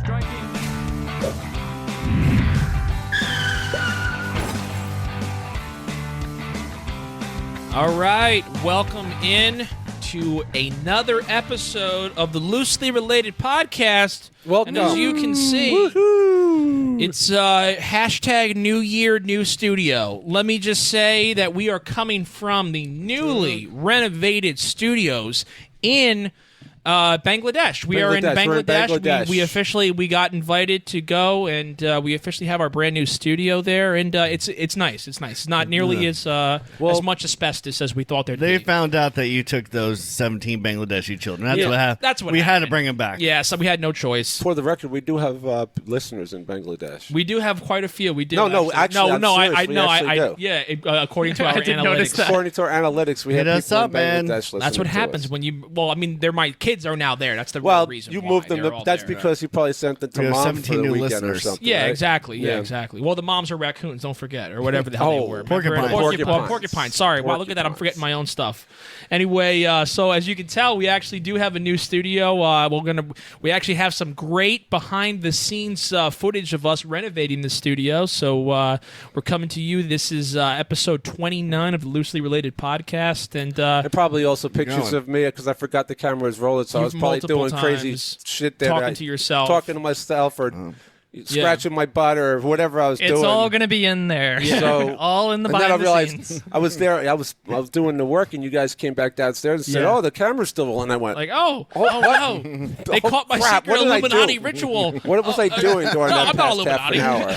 Striking. All right, welcome in to another episode of the Loosely Related Podcast. Welcome. And as you can see, it's hashtag New Year, New Studio. Let me just say that we are coming from the newly renovated studios in Bangladesh. We are in Bangladesh. We officially got invited to go, and we officially have our brand new studio there. And it's nice. It's nice. It's not nearly as much asbestos as we thought there'd be. They found out that you took those 17 Bangladeshi children. That's what happened. That's what we happened. had to bring them back. Yeah, so we had no choice. For the record, we do have listeners in Bangladesh. We do have quite a few. We do. Actually, yeah. According to our analytics, according to our analytics, we have people in Bangladesh listening. That's what happens when you. Well, I mean, they're my kids are now there. That's the real reason. You why moved them. That's because you probably sent them to mom 17 for the new weekend listeners. or something. Yeah, right? exactly. Yeah, exactly. Well, the moms are raccoons. Don't forget, or whatever the hell they were. Porcupine. Sorry. Wow, look at that. I'm forgetting my own stuff. Anyway, so as you can tell, we actually do have a new studio. We actually have some great behind the scenes footage of us renovating the studio. So we're coming to you. This is episode 29 of the Loosely Related Podcast, and probably also pictures of me because I forgot the camera was rolling, so I was probably doing crazy shit there. Talking to yourself, or scratching my butt or whatever I was doing. It's all going to be in there. Yeah. So all in the behind the scenes. I was there. I was doing the work, and you guys came back downstairs and said, "Oh, the camera's still on." And I went, "Like, no! They caught my secret Illuminati ritual. What was I doing during that past half an hour?"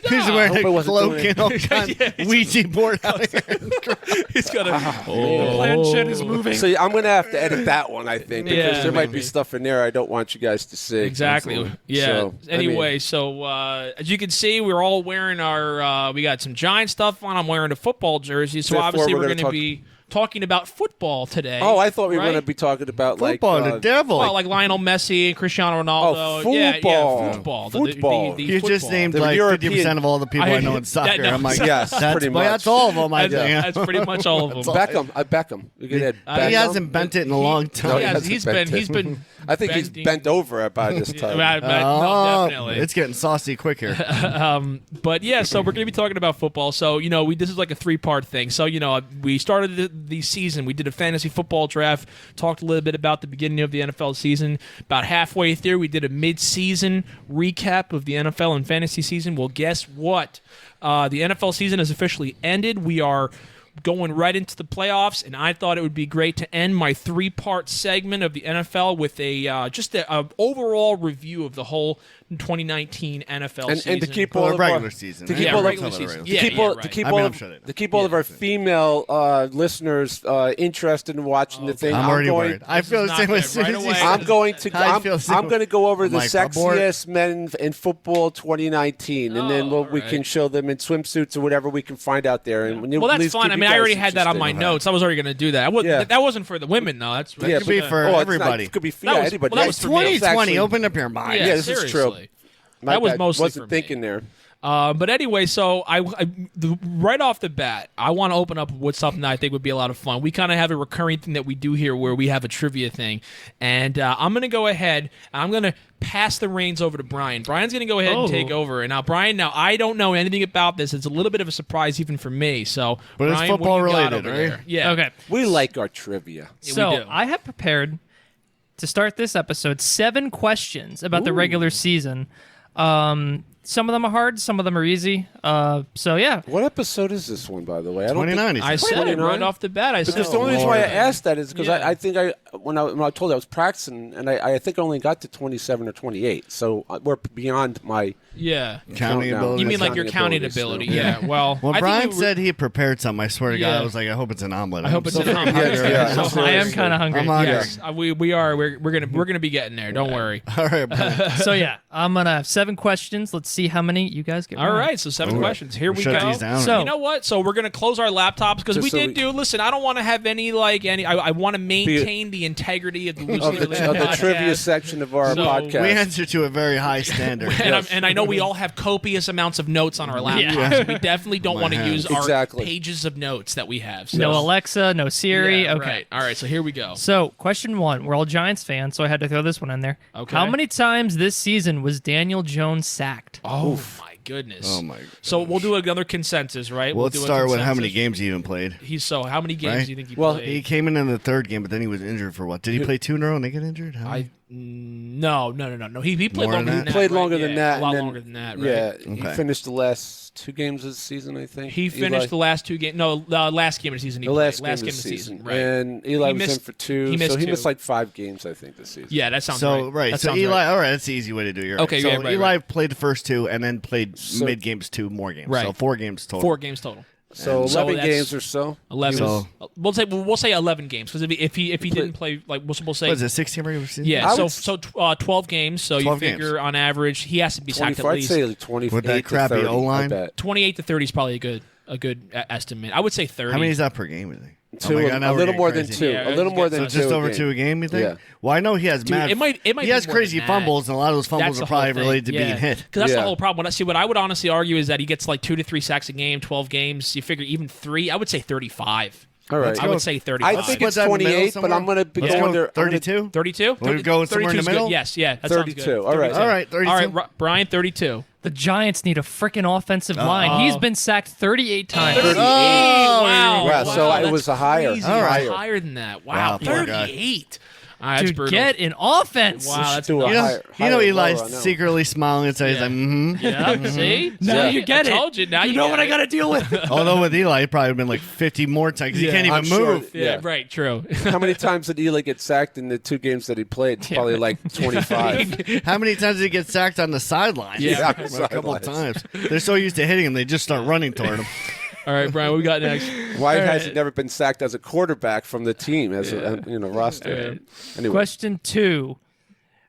He's wearing a cloak and all kinds of Ouija board out here. He's got a planchette is moving. So I'm going to have to edit that one, I think, because there might be stuff in there I don't want you guys to see. Exactly. Yeah. So, anyway. So as you can see, we're all wearing our. We got some Giant stuff on. I'm wearing a football jersey. So obviously we're going to be talking about football today. Oh, I thought we were going to be talking about football, the devil. Well, like Lionel Messi and Cristiano Ronaldo. Oh, football. Football. You just named like 50% of all the people I know in soccer. I'm like, yes, pretty much. That's all of them. That's pretty much all of them. Beckham. He hasn't bent it in a long time. No, he's been. I think he's bent over by this time. No, definitely. It's getting saucy quick here. But yeah, so we're going to be talking about football. So, this is like a 3-part thing. So, we started the season. We did a fantasy football draft, talked a little bit about the beginning of the NFL season. About halfway through, we did a mid-season recap of the NFL and fantasy season. Well, guess what? The NFL season has officially ended. We are going right into the playoffs, and I thought it would be great to end my 3-part segment of the NFL with a just an overall review of the whole 2019 NFL season. And to keep all of regular season. To keep all of our female listeners interested in watching the thing. I'm already worried. I feel the same as I'm going to go over the sexiest men in football 2019, and then we can show them in swimsuits or whatever we can find out there. And that's fine. I mean, I already had that on my notes. I was already going to do that. That wasn't for the women, though. That could be for everybody. It could be for anybody. Well, that was 2020. Open up your mind. Yeah, this is true. That was mostly wasn't thinking there. But anyway, so right off the bat, I want to open up with something that I think would be a lot of fun. We kind of have a recurring thing that we do here where we have a trivia thing. And I'm going to go ahead, and I'm going to pass the reins over to Brian. Brian's going to go ahead and take over. And now, Brian, I don't know anything about this. It's a little bit of a surprise even for me. So, but Brian, it's football related, right? Right? Yeah. Okay. We like our trivia. So I have prepared to start this episode 7 questions about the regular season. Some of them are hard, some of them are easy. So yeah. What episode is this one, by the way? 29. I said it right off the bat. The only reason why I asked that is because I think when I told you I was practicing, and I think I only got to 27 or 28. So we're beyond my counting ability. You mean like your counting ability? So. Yeah. Well, Brian said he prepared something. I swear to God, I was like, I hope it's an omelet. I hope it's an omelet. So I am kind of hungry. I'm hungry. Yes, we are. We're gonna be getting there. Don't worry. All right. So yeah, I'm gonna have 7 questions. Let's see how many you guys get. All right. So 7 the questions. Here we shut go. these down. So you know what? So we're gonna close our laptops because we did do. Listen, I don't want to have any I want to maintain the integrity of the the trivia section of our podcast. We answer to a very high standard, and I know we all have copious amounts of notes on our laptops. So we definitely don't want to use our pages of notes that we have. So. No Alexa, no Siri. Okay. Right. All right. So here we go. So question 1. We're all Giants fans, so I had to throw this one in there. Okay. How many times this season was Daniel Jones sacked? Oh my goodness. Oh my goodness. So we'll do another consensus, right? Let's start with how many games he even played. How many games do you think he played? He came in the third game, but then he was injured for what? Did he play 2 in a row and they get injured? No. He played longer than that. He played longer than that. A lot longer than that, right? Yeah. He finished the last 2 games of the season, I think. He finished the last 2 games. No, the last game of the season he played. Last game of the season. Right. And Eli was in for 2. He missed like 5 games, I think, this season. Yeah, that sounds right. Right. So Eli, all right, that's the easy way to do it. Okay, so Eli played the first 2 and then played mid-games 2 more games. Right. So 4 games total. 4 games total. So 11 games or so. 11. So, we'll say 11 games because if he didn't play we'll say what is it 16 regular season? Yeah. So 12 games. So 12 you figure on average he has to be sacked at least. I'd say like 28 with that crappy O-line. 28 to 30 is probably a good estimate. I would say 30. How many is that per game? You think? 2, a little more than 2. Yeah, a little more than 2. Just over 2 a game, you think? Yeah. Well, I know he has mad. It might he has crazy fumbles, and a lot of those fumbles are probably related to being hit. Because that's the whole problem. What I would honestly argue is that he gets like 2 to 3 sacks a game, 12 games. You figure even 3. I would say 35. All right. I would say 35. I think it's 28, but I'm going to be going there. 32? 32? We'll go somewhere in the middle? Yes, yeah. That 32. Sounds good. All right. 32. All right, Brian, 32. The Giants need a freaking offensive line. He's been sacked 38 times. 38. Wow. So it was a higher. Crazy. Higher than that. Wow. 38. Dude, get an offense. Wow, that's Eli's secretly smiling inside. He's like, Yeah, see? Now you get it. I told you. Now you know what I got to deal with. Although with Eli, it probably been like 50 more times. He can't even move. Sure. Yeah, right, true. How many times did Eli get sacked in the 2 games that he played? Probably like 25. How many times did he get sacked on the sideline? Yeah, a couple of times. They're so used to hitting him, they just start running toward him. All right, Brian, what we got next? Why has he never been sacked as a quarterback from the team, as a roster? Anyway. Question 2.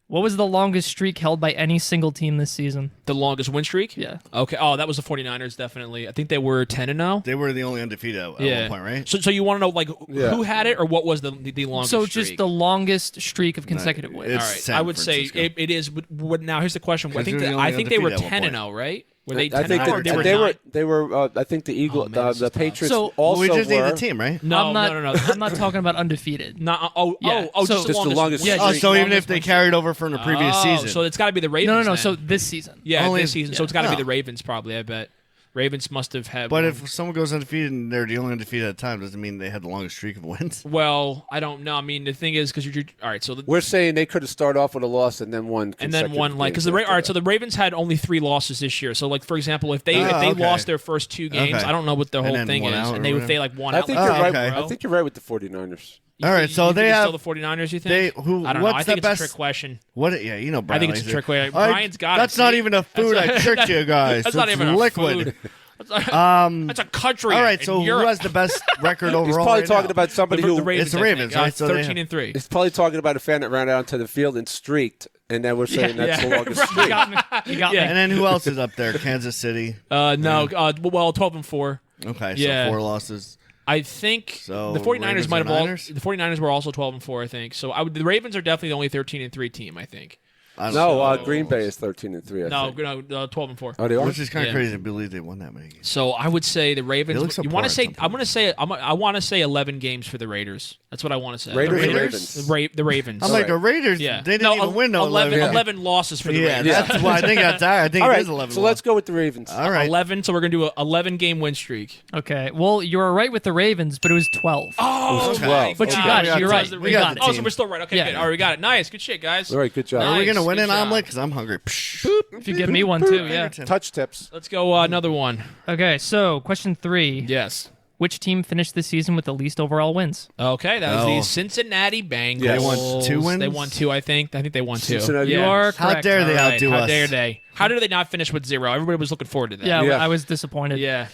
What was the longest streak held by any single team this season? The longest win streak? Yeah. Okay. Oh, that was the 49ers, definitely. I think they were 10-0. They were the only undefeated at one point, right? So you want to know who had it or what was the longest So streak? just the longest streak of consecutive wins. All right. I would say it is. Now here's the question. I think they were 10-0, right? Were they 10-0? They were. I think the Eagles, the Patriots, also we just need were. the team, right? No. I'm not talking about undefeated. Just the longest. So even if they carried over from the previous season, so it's got to be the Ravens. No. So this season. Yeah, this season. So it's got to be the Ravens, probably. I bet. Ravens must have had. But if someone goes undefeated and they're the only undefeated at a time, doesn't mean they had the longest streak of wins. Well, I don't know. I mean, the thing is, because you're all right. So we're saying they could have started off with a loss and then won. Because all right. So the Ravens had only 3 losses this year. So like for example, if they lost their first 2 games, I don't know what their whole thing is, and if they like won out. I think you're right. I think you're right with the 49ers. All right, so they have still the 49ers. You think? I don't know. I think it's a trick question. What? Yeah, you know, Brian. I think it's a trick question. Brian's got it. That's not even a food. I tricked you guys. That's not even a liquid. That's a country. All right, so who has the best record overall? He's probably talking about somebody who. It's the Ravens, right? So 13-3. He's probably talking about a fan that ran out onto the field and streaked, and then we're saying that's the longest streak. You got me. And then who else is up there? Kansas City. No. 12-4. Okay, so 4 losses. I think so the 49ers might have all. Niners? The 49ers were also 12-4. I think so. The Ravens are definitely the only 13-3 team. I think. Green Bay is 13-3. No, 12-4. Oh, they are? Which is kind of crazy to believe they won that many games. So I would say the Ravens. You want to say? I want to say 11 games for the Raiders. That's what I want to say. Raiders? The Ravens. I'm like the Raiders. Yeah. They didn't even win 11 losses for the Raiders. That's why I think I think it is 11. So let's go with the Ravens. All right. 11. So we're gonna do a 11-game win streak. Okay. Well, you were right with the Ravens, but it was 12. Oh, it was 12. But you got it. You're right. We got it. Oh, so we're still right. Okay, good. All right, we got it. Nice. Good shit, guys. All right, good job. Are we gonna win an omelet? Because I'm hungry. If you give me one too, yeah. Touch tips. Let's go another one. Okay, so question 3. Yes. Which team finished the season with the least overall wins? Okay, that was the Cincinnati Bengals. Yes. They won 2 wins? They won 2, I think. I think they won 2. Cincinnati. You are correct. How dare they outdo us? How dare they? How did they not finish with 0? Everybody was looking forward to that. Yeah. I was disappointed. Yeah.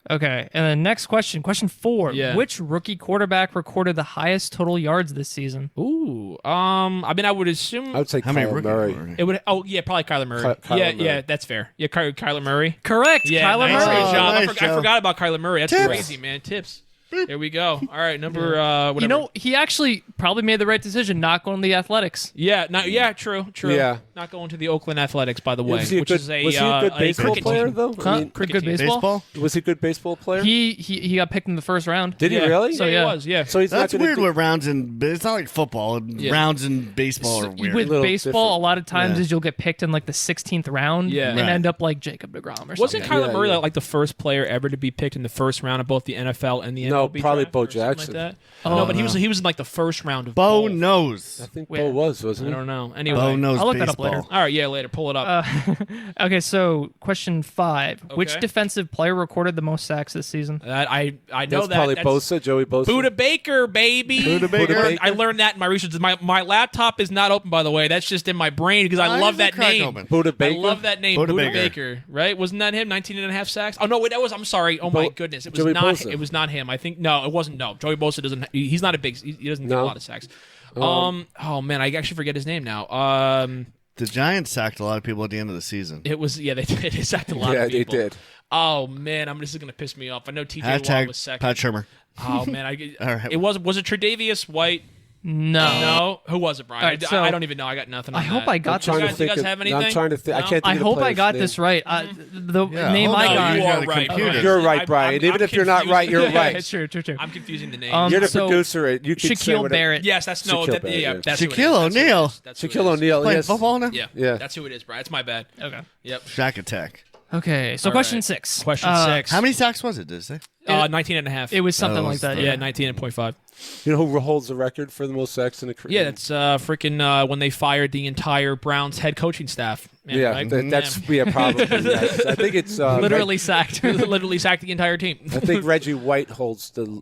Okay, and then next question 4. Yeah. Which rookie quarterback recorded the highest total yards this season? Ooh. I mean, I would assume I would say Kyler Murray. it would. Oh, yeah, probably Kyler Murray. Kyler Murray. Yeah, that's fair. Yeah, Kyler Murray. Correct. Yeah, Kyler nice Murray. job. Nice I forgot about Kyler Murray. That's Tips. crazy, man. Tips. There we go. All right, number whatever. You know, he actually probably made the right decision not going to the Athletics. Yeah, true. Yeah. Not going to the Oakland Athletics, by the way, Was he a which is a good baseball cricket player, team. though? Huh? Good baseball? Was he a good baseball player? He got picked in the first round. Did he really? So, Yeah, yeah. he was. Yeah. So he's That's not gonna weird do- with rounds and it's not like football. Rounds in baseball are weird. With little baseball, different. a lot of times Yeah. is you'll get picked in like the 16th round Yeah. and Right. end up like Jacob DeGrom or something. Wasn't Kyler Murray Yeah. like the first player ever to be picked in the first round of both the NFL and the No, MLB probably draft Bo or something like Jackson. that? Oh, no, but he was in like the first round of Bo both. knows. I think Where? Bo wasn't I he? don't know. Anyway, Bo knows I'll look that baseball. up later. all right, yeah, later. Pull it up. Okay, so question 5. Which Okay. defensive player recorded the most sacks this season? I know That's probably that's Bosa, Joey Bosa. Buda Baker, baby. Buda Baker. Baker. I learned that in my research. My laptop is not open, by the way. That's just in my brain because I Why love is that the crack name. open? Buda Baker. I love that name, Buda Buda Baker. Baker. Right? Wasn't that him? 19 and a half sacks. Oh no, wait, that was. I'm sorry. Oh my goodness, it was Joey not. Bosa. It was not him. I think no, it wasn't. No, Joey Bosa doesn't. He's not a big. He doesn't get a No. lot of sacks. Oh man, I actually forget his name now. The Giants sacked a lot of people at the end of the season. It was they did. They sacked a lot Yeah, of they people. did. Oh man, this is gonna piss me off. I know TJ Watt Hashtag was second. Pat Shermer. Oh man, All right. it was it Tre'Davious White? No, who was it, Brian? All right, so- I don't even know. I got nothing. I on hope that. I got I'm trying this. to You think guys of- have I'm anything? trying to think. I No? can't think I of the hope I player's got name. this right. The Yeah, name hold I on, got. you You are are the right. computer. Brian. You're right, I'm- Brian. I'm- Even I'm if you're not confused. right, you're Yeah, right. It's true. I'm confusing the names. You're the So- producer. You can say Shaquille whatever. Barrett. Yes, that's no. Shaquille That, Barrett, yeah, yeah. that's who it is. Shaquille That's who it O'Neal. is. That's who it Shaquille is. O'Neal. Playing Yes. football now? Yeah, Yeah. that's who it is, Brian. It's my bad. Okay. Yep. Shack Attack. Okay. So All question right. 6. Question 6. How many sacks was it, did it say? 19 and a half. It was something Oh, like that. yeah, Yeah. 19.5. You know who holds the record for the most sacks in a career? Yeah, that's freaking when they fired the entire Browns head coaching staff. Man, Yeah, right? that's probably. Yes. I think it's Literally sacked. literally sacked the entire team. I think Reggie White holds the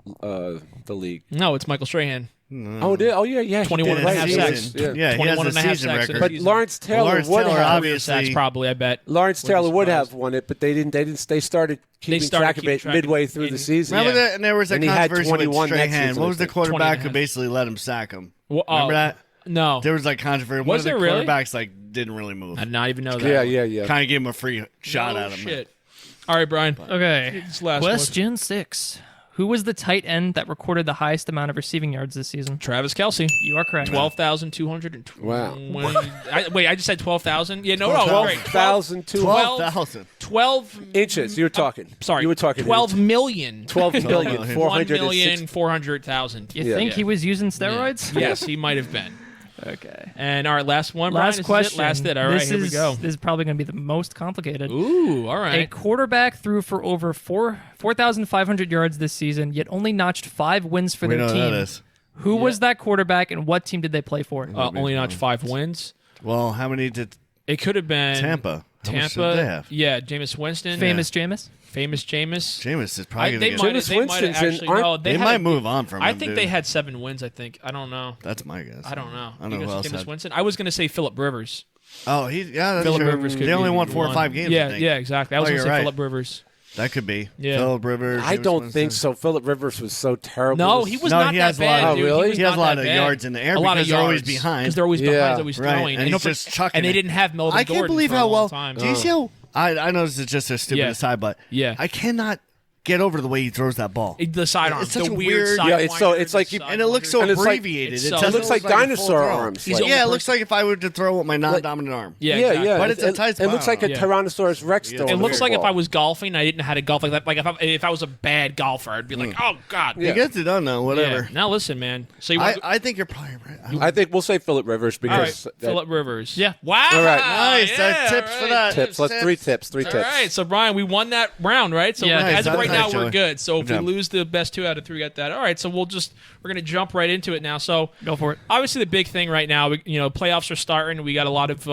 league. No, it's Michael Strahan. Oh, yeah. He 21 did. and a half Right, sacks. Yeah. Yeah, he 21 has and a a half season sacks in a record. But season. Lawrence Taylor Lawrence would Taylor, have. obviously- Sacks probably, I bet. Lawrence Wouldn't Taylor be would surprised. have won it, but they didn't. They started keeping started track of keeping it track midway of it through in- the season. Remember Yeah. that? And there was that And he had controversy 21 with next Strahan. season, What was I the think. quarterback 20 who basically let him sack him? Well, Remember that? No. There was like controversy. One Was of the there really? quarterbacks like didn't really move. I did not even know that. Yeah. Kind of gave him a free shot No at him. shit. All right, Brian. Okay. This last one. Question 6. Who was the tight end that recorded the highest amount of receiving yards this season? Travis Kelce. You are correct. 12,220. Wow. Wait, I just said 12,000? Yeah, no, 12,200 12 inches. You were talking. Sorry. You were talking. 12 million. 12 million. 1,400,000. You Yeah. think he was using steroids? Yes, he might have been. Okay. And our last one, Brian, Last this question. Is it? Last it. All right, This here we is- go. This is probably going to be the most complicated. Ooh, all A right. quarterback threw for over 4,500 yards this season, yet only notched 5 wins for We their know team. that is. Who was that quarterback, and what team did they play for? Only notched 5 wins. Well, how many did It could have been Tampa? How much Tampa. did they have? Yeah, Jameis Winston. Famous Jameis? Famous Jameis. Jameis is probably They going might to have Jameis Winston's actually. in- No, They had might a- move on from I him, think dude. they had 7 wins. I think. I don't know. That's my guess. I don't know. I don't know You who guys else Jameis had. Winston. I was going to say Phillip Rivers. Oh, that's Phillip true. Rivers could They only be won 4 or one. 5 games. I Yeah, think. yeah, exactly. I was Oh, going to you're say right. Phillip Rivers. That could be. Yeah. Phillip Rivers. I Jameis don't Winston. think so. Phillip Rivers was so terrible. No, he was No, not he that has a lot bad. of- Oh, dude. really? was He has not a lot that of bad. yards in the air a lot because of they're always yards, behind. Because they're always Yeah. behind. They're always Right, throwing. and he's just chucking And they it. didn't have Melvin I can't Gordon believe for a how long well. time. Do you see how? I know this is just a stupid Yeah. aside, but Yeah. I cannot get over the way he throws that ball. The sidearm, It's such the a weird weird- side. Yeah, it's like he- And it looks so And it's like- abbreviated. it's it so- doesn't It looks like look a full dinosaur throw. arms. He's the only Yeah, it person- looks like if I were to throw with my non-dominant arm. Yeah, Yeah, exactly. yeah. But it's a tight It spot. looks like a Yeah. Tyrannosaurus Rex. Yeah. throwing It the looks like if ball. I was golfing, I didn't know how to golf like that. Like if I was a bad golfer, I'd be like, oh god. He gets it done though. Whatever. Yeah. Now listen, man. So you want I think you're probably right. I think we'll say Phillip Rivers all right, because Phillip Rivers. Yeah. Wow. All right. Nice. Yeah, Tips all for right. that. tips. Let's three tips. All right, so Brian, we won that round, right? So Yeah. as of Nice. right now, Nice, we're Joey. good. So if Good we job. lose the best 2 out of 3, got that. All right, so we're gonna jump right into it now. So Go for it. obviously the big thing right now, playoffs are starting. We got a lot of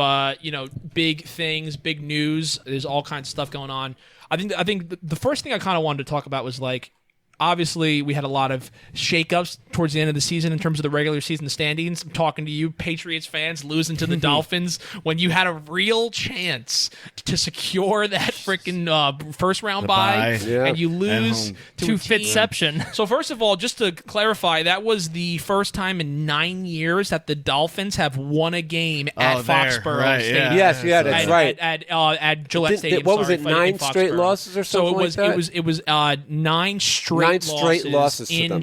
big things, big news. There's all kinds of stuff going on. I think the first thing I kind of wanted to talk about was like, obviously we had a lot of shakeups. towards the end of the season in terms of the regular season standings. I'm talking to you, Patriots fans, losing to the Dolphins when you had a real chance to secure that freaking first round bye, and you lose to Fitception. So first of all, just to clarify, that was the first time in 9 years that the Dolphins have won a game at Foxborough Stadium. Yes, that's right. At Gillette Stadium. What was it? 9 straight losses or something like that? It was 9 straight losses in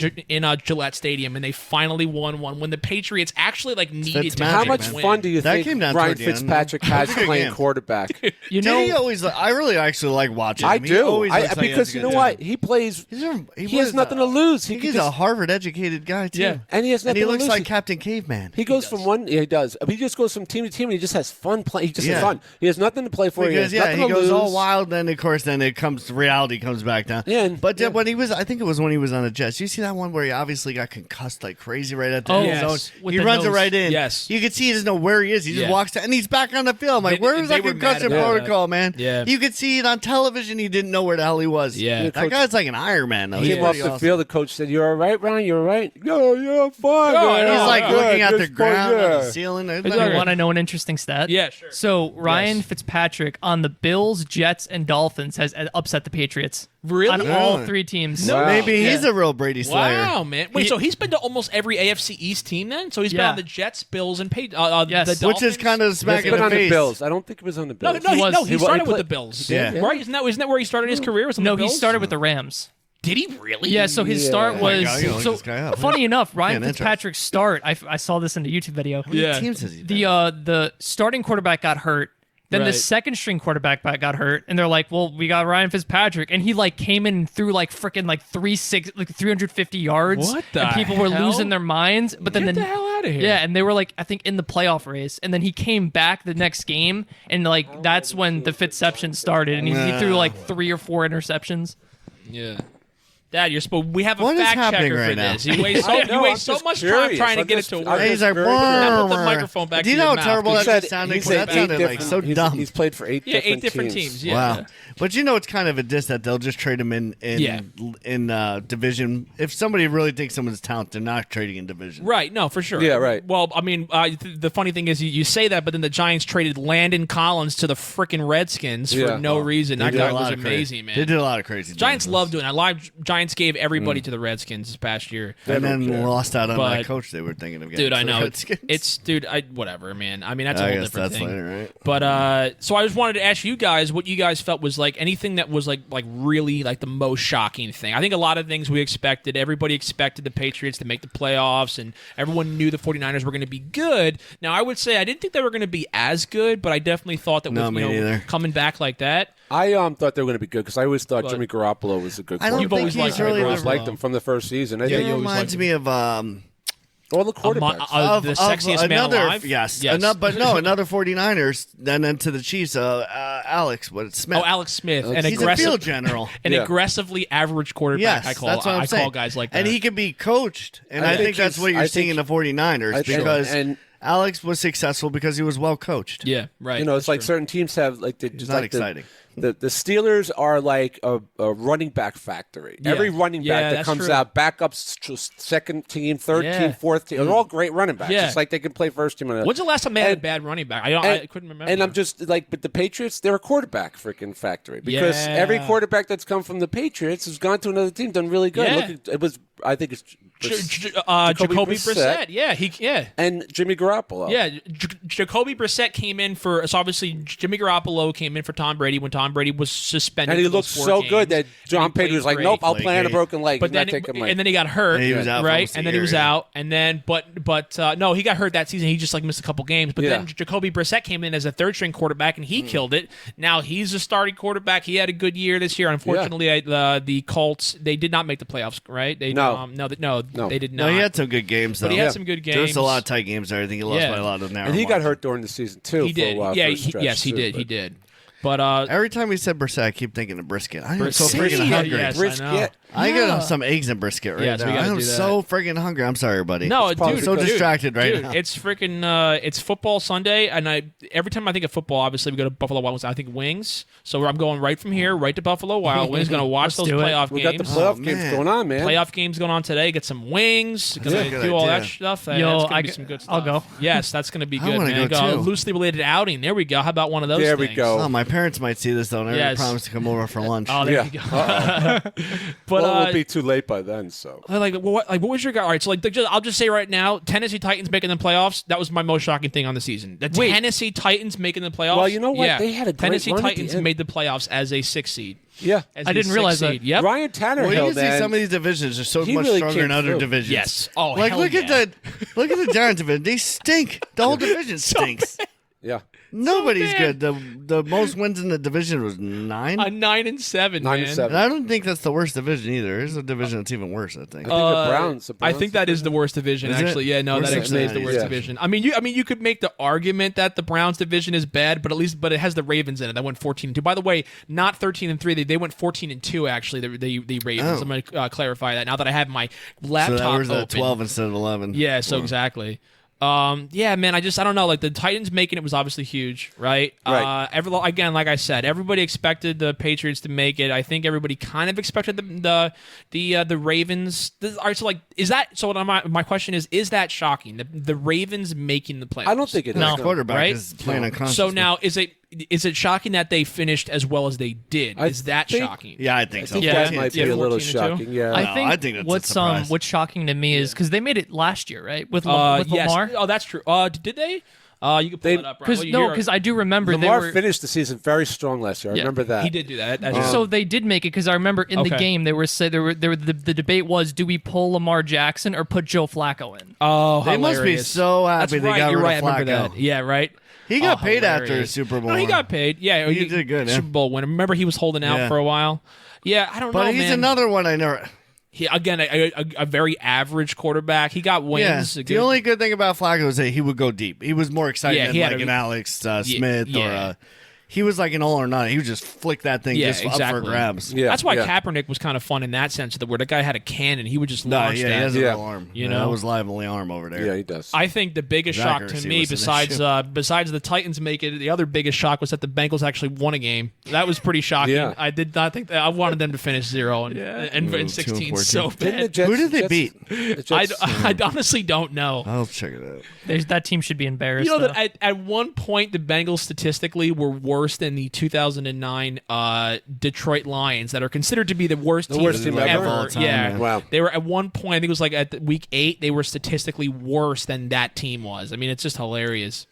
Gillette Stadium, and they finally won one when the Patriots actually needed to. How much fun do you think Ryan Fitzpatrick has playing quarterback? He always. I really actually like watching him. I do. Because you know what? He plays. He has nothing to lose. He's a Harvard-educated guy too. Yeah, and he has nothing to lose. He looks like Captain Caveman. He goes from one. Yeah, he does. But he just goes from team to team, and he just has fun playing. He just has fun. He has nothing to play for. Because, he has nothing to goes lose. all wild. Then of course, reality comes back down. Yeah, but when he was, I think it was when he was on the Jets. You see that one where he obviously got concussed like crazy right at the end zone. He runs it right in. Yes, you can see he doesn't know where he is. He just walks down, and he's back on the field. I'm like, where was that concussion protocol, man? Yeah, you could see it on television. He didn't know where the hell he was. Yeah, that guy's like an Iron Man. Though. He came off the field. The coach said, "You're all right, Ryan. You're all right." Yeah, fine. He's like looking at the ground, on the ceiling. Want to know an interesting stat? Yeah, sure. So Ryan Fitzpatrick on the Bills, Jets, and Dolphins has upset the Patriots. Really? On all 3 teams. No, maybe he's a real Brady Slayer. Wow, man. Wait, so he's been to almost every AFC East team then? So he's been on the Jets, Bills, and the Dolphins? Which is kind of smack in the face. On the Bills. I don't think it was on the Bills. No, he started with the Bills. Right? Isn't that where he started his career? No, he started with the Rams. Did he really? Yeah, so his start was... So funny enough, Ryan Fitzpatrick's start, I saw this in the YouTube video. How many teams has he been? The starting quarterback got hurt. Then the second string quarterback got hurt, and they're like, "Well, we got Ryan Fitzpatrick," and he came in and threw 350 yards. What the And people were hell? losing their minds. But then Get the hell out of here! Yeah, and they were I think in the playoff race, and then he came back the next game, and that's when the Fitception started, and he threw 3 or 4 interceptions. Yeah. Dad, we have a what fact happening checker right for now? this. He wastes so much time trying to get it to work. He's like, now put the microphone back do you to know your how mouth. terrible that sounded? That sounded so dumb. He's played for 8 different teams. Yeah. Wow. But it's kind of a diss that they'll just trade him in division. If somebody really thinks someone's talented, they're not trading in division. Right. No, for sure. Yeah, right. Well, I mean, the funny thing is you say that, but then the Giants traded Landon Collins to the freaking Redskins for no reason. That guy was amazing, man. They did a lot of crazy Giants love doing that. Giants gave everybody to the Redskins this past year. And then lost out on that coach they were thinking of getting. Dude, I know. Whatever, man. I mean, that's a whole different thing. Later, right? But so I just wanted to ask you guys what you guys felt was anything that was really the most shocking thing. I think a lot of things we expected. Everybody expected the Patriots to make the playoffs, and everyone knew the 49ers were going to be good. Now, I would say I didn't think they were going to be as good, but I definitely thought that coming back like that. I thought they were going to be good because I always thought Jimmy Garoppolo was a good quarterback. I don't think he's really liked him from the first season. It reminds me of all the quarterbacks. The sexiest man alive? Yes. Another 49ers, and then to the Chiefs, Alex Smith. Oh, Alex Smith. He's a field general. An aggressively average quarterback, yes, that's what I'm saying. Call guys like that. And he can be coached, and I think that's what you're seeing in the 49ers because Alex was successful because he was well coached. Yeah, right. It's certain teams have it's not exciting. The Steelers are like a running back factory. Yeah. Every running back that comes out, backups, second team, third team, fourth team, they're all great running backs. Yeah. It's like they can play first team. When's the last time they had a bad running back? I couldn't remember. And I'm just but the Patriots, they're a quarterback freaking factory because every quarterback that's come from the Patriots has gone to another team, done really good. Yeah. I think it's Jacoby Brissett. Yeah, and Jimmy Garoppolo. Yeah, Jacoby Brissett came in for. So obviously, Jimmy Garoppolo came in for Tom Brady when Tom Brady was suspended. And he looked so good that John Payton was like, "Nope, I'll play on a broken leg." But then, and then he got hurt. And he was out, right? And then he was out. And then, but no, he got hurt that season. He just missed a couple games. But then Jacoby Brissett came in as a third string quarterback, and he killed it. Now he's a starting quarterback. He had a good year this year. Unfortunately, the Colts they did not make the playoffs. Right? They No, they did not. No, he had some good games, though. But he had some good games. There was a lot of tight games there. I think he lost by a lot of narrow. And he got hurt during the season, too. He did. For a while, yes, he did. He did. But every time he said Brissett, I keep thinking of brisket. I'm so freaking hungry. Yes, brisket. I got some eggs and brisket right so now. I'm do so friggin' hungry. I'm sorry, buddy. No, dude, so distracted right dude, now. It's freaking it's football Sunday, and every time I think of football, obviously we go to Buffalo Wild Wings. I think wings. So I'm going right from here, right to Buffalo Wild Wings. Going to watch those playoff games. We got the playoff games going on, man. Playoff games going on today. Get some wings. Gonna do all that stuff. Yo, be some good stuff. I'll go. Yes, that's gonna be good, I man. go too. A loosely related outing. There we go. How about one of those? There things? we go. Oh, my parents might see this though. And I promised to come over for lunch. Oh, there you go. But well, it will be too late by then. So, what was your guy? All right, so I'll just say right now, Tennessee Titans making the playoffs. That was my most shocking thing on the season. The Tennessee Titans making the playoffs. Well, you know what? Yeah. They had a great Tennessee run Titans made the playoffs as a 6th seed. Yeah, As I a didn't realize 6th that. seed. Yep. Ryan Tannehill, Well, you can man. see some of these divisions are so He much really stronger came than other through. divisions. Yes. Oh, like hell look yeah. at the Giants division. They stink. The whole division stinks. Yeah. Nobody's bad. good. The most wins in the division was 9. 9-7. 9-7. And I don't think that's the worst division either. There's a division that's even worse. I think. I think the Browns. I think that is the worst division. Is it? Actually, yeah, no, Where's that actually is the Cincinnati? worst Yeah. division. I mean, you could make the argument that the Browns division is bad, but it has the Ravens in it. That went 14-2. By the way, not 13-3. They went 14-2. Actually, the Ravens. Oh. I'm going to clarify that now that I have my So laptop that was open. at 12 instead of 11. Yeah, so exactly. Yeah, man, I don't know. Like the Titans making it was obviously huge, right? Right. Again, like I said, everybody expected the Patriots to make it. I think everybody kind of expected the Ravens. All right, so is that so? My question is that shocking? The Ravens making the playoffs? I don't think it is. No, quarterback right? is playing unconscious. So now is it shocking that they finished as well as they did? Is that think- shocking? Yeah, I think so. Yeah. That might be Yeah, a little 14-2. shocking. Yeah. I think that's a surprise. what's shocking to me is because they made it last year, right? With Yes. Lamar. Oh, that's true. Did they? You can pull it up. Ryan. Because I do remember Lamar they were. finished the season very strong last year. I remember that. He did do that. That's So they did make it because I remember in the game the debate was, do we pull Lamar Jackson or put Joe Flacco in? Oh, They must be hilarious. so happy That's they right. got You're rid right. of I remember Flacco. that. Yeah, right. He got paid after the hilarious. Super Bowl. No, he got paid. Yeah, He did good, yeah. Super Bowl winner. Remember, he was holding out Yeah. for a while. Yeah, I don't know, But he's man. another one I never. He, again, a very average quarterback. He got wins. Yeah. The only good thing about Flacco is that he would go deep. He was more exciting Yeah, than he had like a- an Alex Smith yeah. or he was like an all or none. He would just flick that thing just up for grabs. Yeah. That's why yeah. Kaepernick was kind of fun in that sense, where the guy had a cannon. He would just No, launch yeah, he that. has a Yeah. real arm. You Yeah, know? that was lively arm over there. Yeah, he does. I think the biggest His shock to accuracy me, was an besides the Titans make it, the other biggest shock was that the Bengals actually won a game. That was pretty shocking. Yeah. I did not think that. I wanted them to finish 0 and 16 so Didn't the bad. Jets, Who did they Jets- beat? the Jets- I honestly don't know. I'll check it out. That team should be embarrassed. You know though. that at one point the Bengals statistically were worse than the 2009 Detroit Lions, that are considered to be the worst team team ever? All time, yeah, man. Wow. They were at one point. I think it was like at week 8. They were statistically worse than that team was. I mean, it's just hilarious.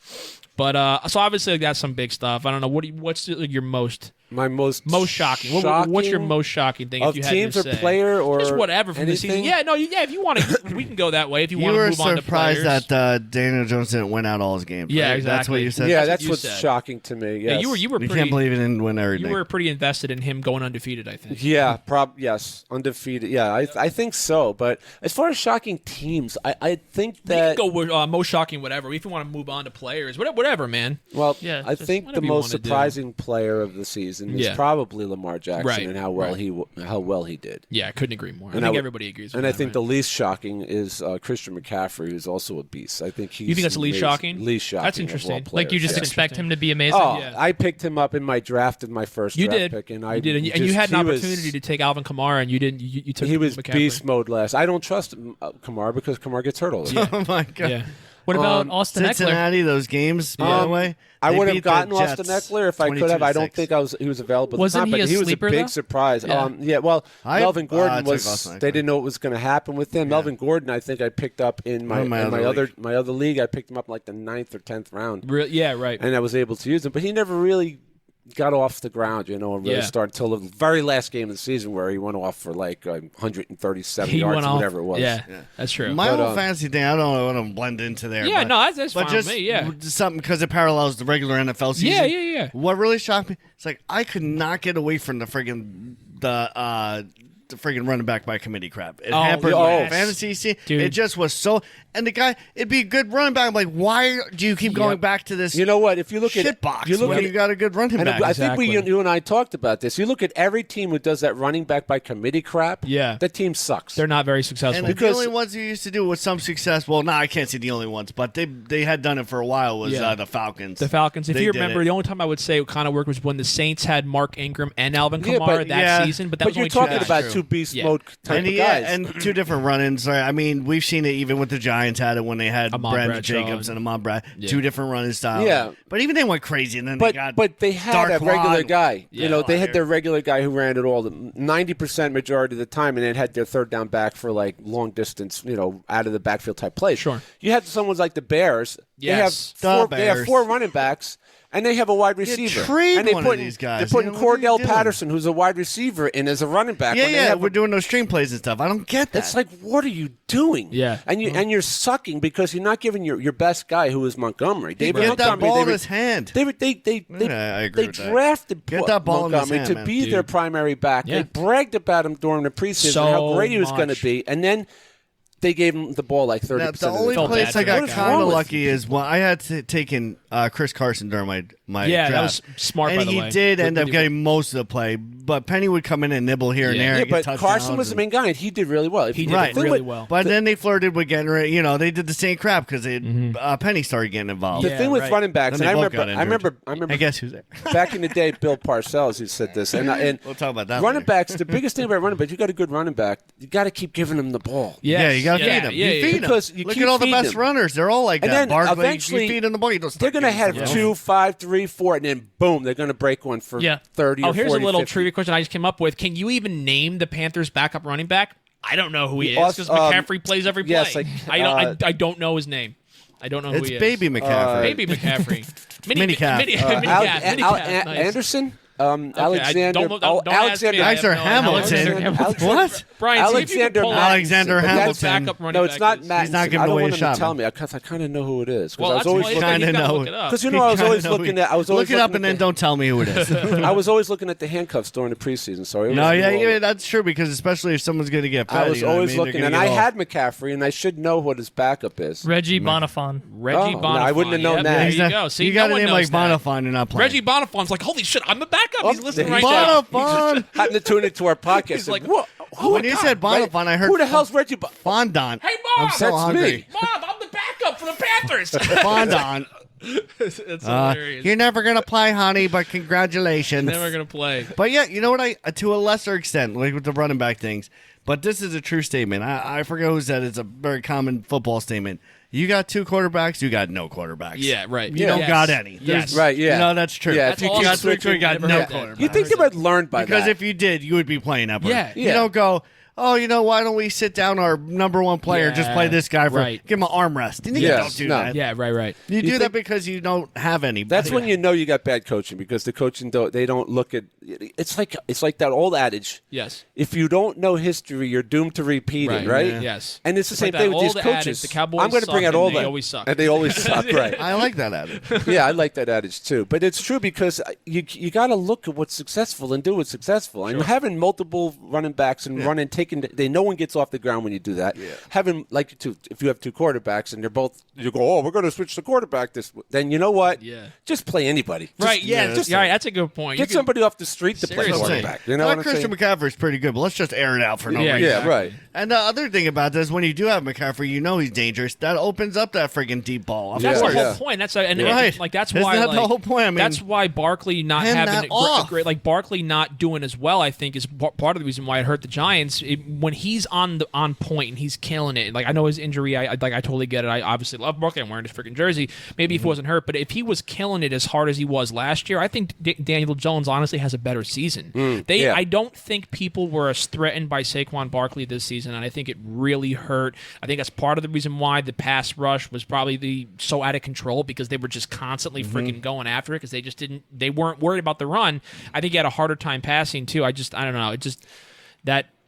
But so obviously that's some big stuff. I don't know what's your most My most shocking. What's your most shocking thing? of if you had teams to or say? player or just whatever from the season? anything? Yeah, no, yeah. If you want to, we can go that way. If you, You want to were move on to surprised players. that Daniel Jones didn't win out all his games. Yeah, right? exactly. That's what you said. Yeah, That's what that's you what's said. shocking to me. Yeah, Yes. you were You pretty. can't believe he didn't win everything. You were pretty invested in him going undefeated, I think. Yeah, yes, undefeated. Yeah, I think so. But as far as shocking teams, I think We that can go with most shocking, whatever. If you want to move on to players, whatever, man. well, Yeah, I just think the whatever you most wanna do. surprising player of the season is Yeah. probably Lamar Jackson Right, and how well he did. Yeah, I couldn't agree more. I And think I- everybody agrees with And that. I think right? the least shocking is Christian McCaffrey, who's also a beast. I think he's You think that's the least amazing. shocking? Least shocking. That's of all interesting. like you players, just yeah. expect him to be amazing. Oh, Yeah. I picked him up in my draft in my first you draft did. pick, and You did, and you had an opportunity to take Alvin Kamara, and you didn't. You took He was McCaffrey. beast mode last. I don't trust Kamara because Kamara gets hurt all the time. Oh my god. Yeah. What about Austin Eckler? Cincinnati, those games, by the way. I they would have beat the gotten Jets Austin Eckler if I could have. I don't 22-6. think he was available. At Wasn't the time, he but a he was sleeper, a big though? surprise. Yeah. Well, Melvin I Gordon took was. Austin Eckler. They didn't know what was going to happen with him. Melvin Gordon, I think I picked up in my other league. I picked him up in like the 9th or 10th round, Yeah, right. and I was able to use him. But he never really got off the ground, and really started until the very last game of the season where he went off for like 137 yards or whatever it was. Yeah, that's true. My whole fantasy thing, I don't want to blend into there. Yeah, but, no, that's but fine just with me, yeah. something because it parallels the regular NFL season. Yeah. What really shocked me, it's like I could not get away from the friggin' the freaking running back by committee crap. It hampered my fantasy scene. It just was so. And the guy, it'd be a good running back. I'm like, why do you keep going back to this? You know what? If you look at box, you got a good running back. I think you and I talked about this. You look at every team who does that running back by committee crap. Yeah, that team sucks. They're not very successful. And the only ones who used to do it with some success. Well, I can't see the only ones, but they had done it for a while. Was the Falcons? The Falcons. If you remember, the only time I would say it kind of worked was when the Saints had Mark Ingram and Alvin Kamara that season. But that was you're only talking two about two beast mode type of guys, and two different run-ins. I mean, we've seen it even with the Giants had it when they had Brandon Jacobs and Amon Brad, two different running styles. Yeah, but even they went crazy, and then but they had a regular guy. Yeah, they had their regular guy who ran it all 90% majority of the time, and then had their third down back for like long distance, out of the backfield type plays. Sure, you had someone like the Bears. Yes, they have four running backs. And they have a wide receiver. And they put these guys. They're putting Cordell Patterson, who's a wide receiver, in as a running back. We're doing those stream plays and stuff. I don't get that. It's like, what are you doing? Yeah. And you're sucking because you're not giving your best guy, who is Montgomery. David Montgomery. Get that ball in his hand. They drafted Montgomery to be their primary back. Yeah. They bragged about him during the preseason, how great he was going to be. And then they gave him the ball like 30% now, of the only place I got kind of lucky is when I had taken Chris Carson during my draft. That was smart, by the way. And he did end up getting most of the play, but Penny would come in and nibble here and there. Yeah, but Carson was the main guy, and he did really well. He did really well. But then they flirted with getting rid. They did the same crap because Penny started getting involved. The thing with running backs, and I remember. I guess who's there? Back in the day, Bill Parcells, who said this, and we'll talk about that. Running backs, the biggest thing about running backs, you got a good running back, you got to keep giving him the ball. Yeah, you got to feed him. You feed him. Look at all the best runners; they're all like that. Barkley, you feed him the ball. They're going to have 2, 5, 3, 4, and then boom, they're going to break one for 30 or 40. Here's a little 50. trivia question I just came up with. Can you even name the Panthers' backup running back? I don't know who he is because McCaffrey plays every play. Yes, I don't know his name. I don't know who he is. It's Baby McCaffrey. Baby McCaffrey. Mini Calf. Anderson? Alexander Hamilton. What? Brian, Alexander Hamilton. No, it's not Matt. He's not giving away a shot. Tell me because I kind of know who it is. Well, I was always kind of know. Because I was always looking at. Look it up and then don't tell me who it is. I was always looking at the handcuffs during the preseason. So that's true because especially if someone's going to get petty, I was always looking, and I had McCaffrey, and I should know what his backup is. Reggie Bonifon. I wouldn't have known that. There you go. See, you got a name like Bonifon, you're not playing. Reggie Bonifon's like, holy shit, I'm the backup. He's listening right now. Bonifon. Happened to tune into our podcast. He's like, what? When you said Bonifon, I heard who the hell's Reggie Fondant. Hey, Mom, I'm so hungry. me. Mom, I'm the backup for the Panthers. Fondant. It's hilarious. You're never gonna play, honey, but congratulations. Never gonna play. But yeah, you know what? To a lesser extent, like with the running back things. But this is a true statement. I forget who said it's a very common football statement. You got two quarterbacks, you got no quarterbacks. Yeah, right. You don't got any. Yes. Right, yeah. No, that's true. Yeah, that's if awesome. you got three, you got no quarterbacks. You think they would learn by because that. if you did, you would be playing Epler. Yeah. You don't go, why don't we sit down our number one player, just play this guy give him an arm rest. You don't do that. Yeah, right. You do that because you don't have any. That's when you know you got bad coaching because the coaching they don't look at it's like that old adage. Yes. If you don't know history, you're doomed to repeat it, right? Yeah. Yes. And it's the same thing with these coaches. Adage, the Cowboys I'm going to bring out all that. They always suck. And they always suck, right? I like that adage. Yeah, I like that adage too. But it's true because you got to look at what's successful and do what's successful. And having multiple running backs and no one gets off the ground when you do that. Yeah. Having if you have two quarterbacks and you go, we're going to switch the quarterback then you know what? Yeah. Just play anybody. Right. That's a good point. Get somebody off the street to play quarterback. You know what I'm saying? Christian McCaffrey's pretty good, but let's just air it out for no reason. Yeah, right. And the other thing about this, when you do have McCaffrey, you know he's dangerous. That opens up that friggin' deep ball. That's the whole point. That's why. Isn't the whole point? I mean, that's why Barkley not having great, Barkley not doing as well. I think is part of the reason why it hurt the Giants. When he's on point and he's killing it. Like I know his injury. I totally get it. I obviously love Barkley. I'm wearing his freaking jersey. Maybe if he wasn't hurt, but if he was killing it as hard as he was last year, I think Daniel Jones honestly has a better season. I don't think people were as threatened by Saquon Barkley this season, and I think it really hurt. I think that's part of the reason why the pass rush was probably so out of control because they were just constantly freaking going after it because they weren't worried about the run. I think he had a harder time passing too. I don't know.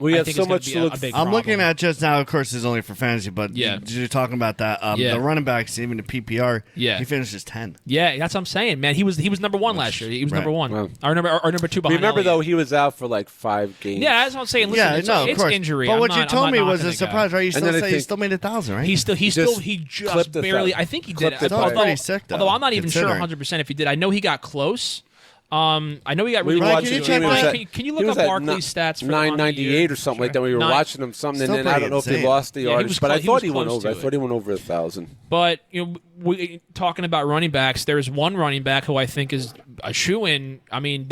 We I have think so is gonna much be to a look. big I'm problem. looking at just now. Of course, it's only for fantasy, but Yeah. you're talking about that. Yeah. The running backs, even the PPR. Yeah. He finishes 10. Yeah, that's what I'm saying, man. He was number one last year. He was Right. number one. Wow. Or number two behind. Remember, though, Elliott. he was out for like 5 games. Yeah, that's what I'm saying. Listen, Yeah, it's, no, of it's course. injury. But I'm what not- you I'm told not me was knocking a the guy. surprise, right? You And still then I say he think- still made 1,000, right? He just clipped it barely. out. I think he did. Clipped it That's out. pretty sick, though, Although I'm not even sure considering. 100% if he did. I know he got close. I know he got We really were Ryan, close. can you watching. check he was that? at- Can you he look was up at Barkley's stats for 998 or something like that. We were watching him something, and Still then I pretty don't know if he insane. lost the Yeah, he yardage, was but I close- he thought was he went close over. I to thought he went over 1,000. But talking about running backs, there's one running back who I think is a shoo-in. I mean,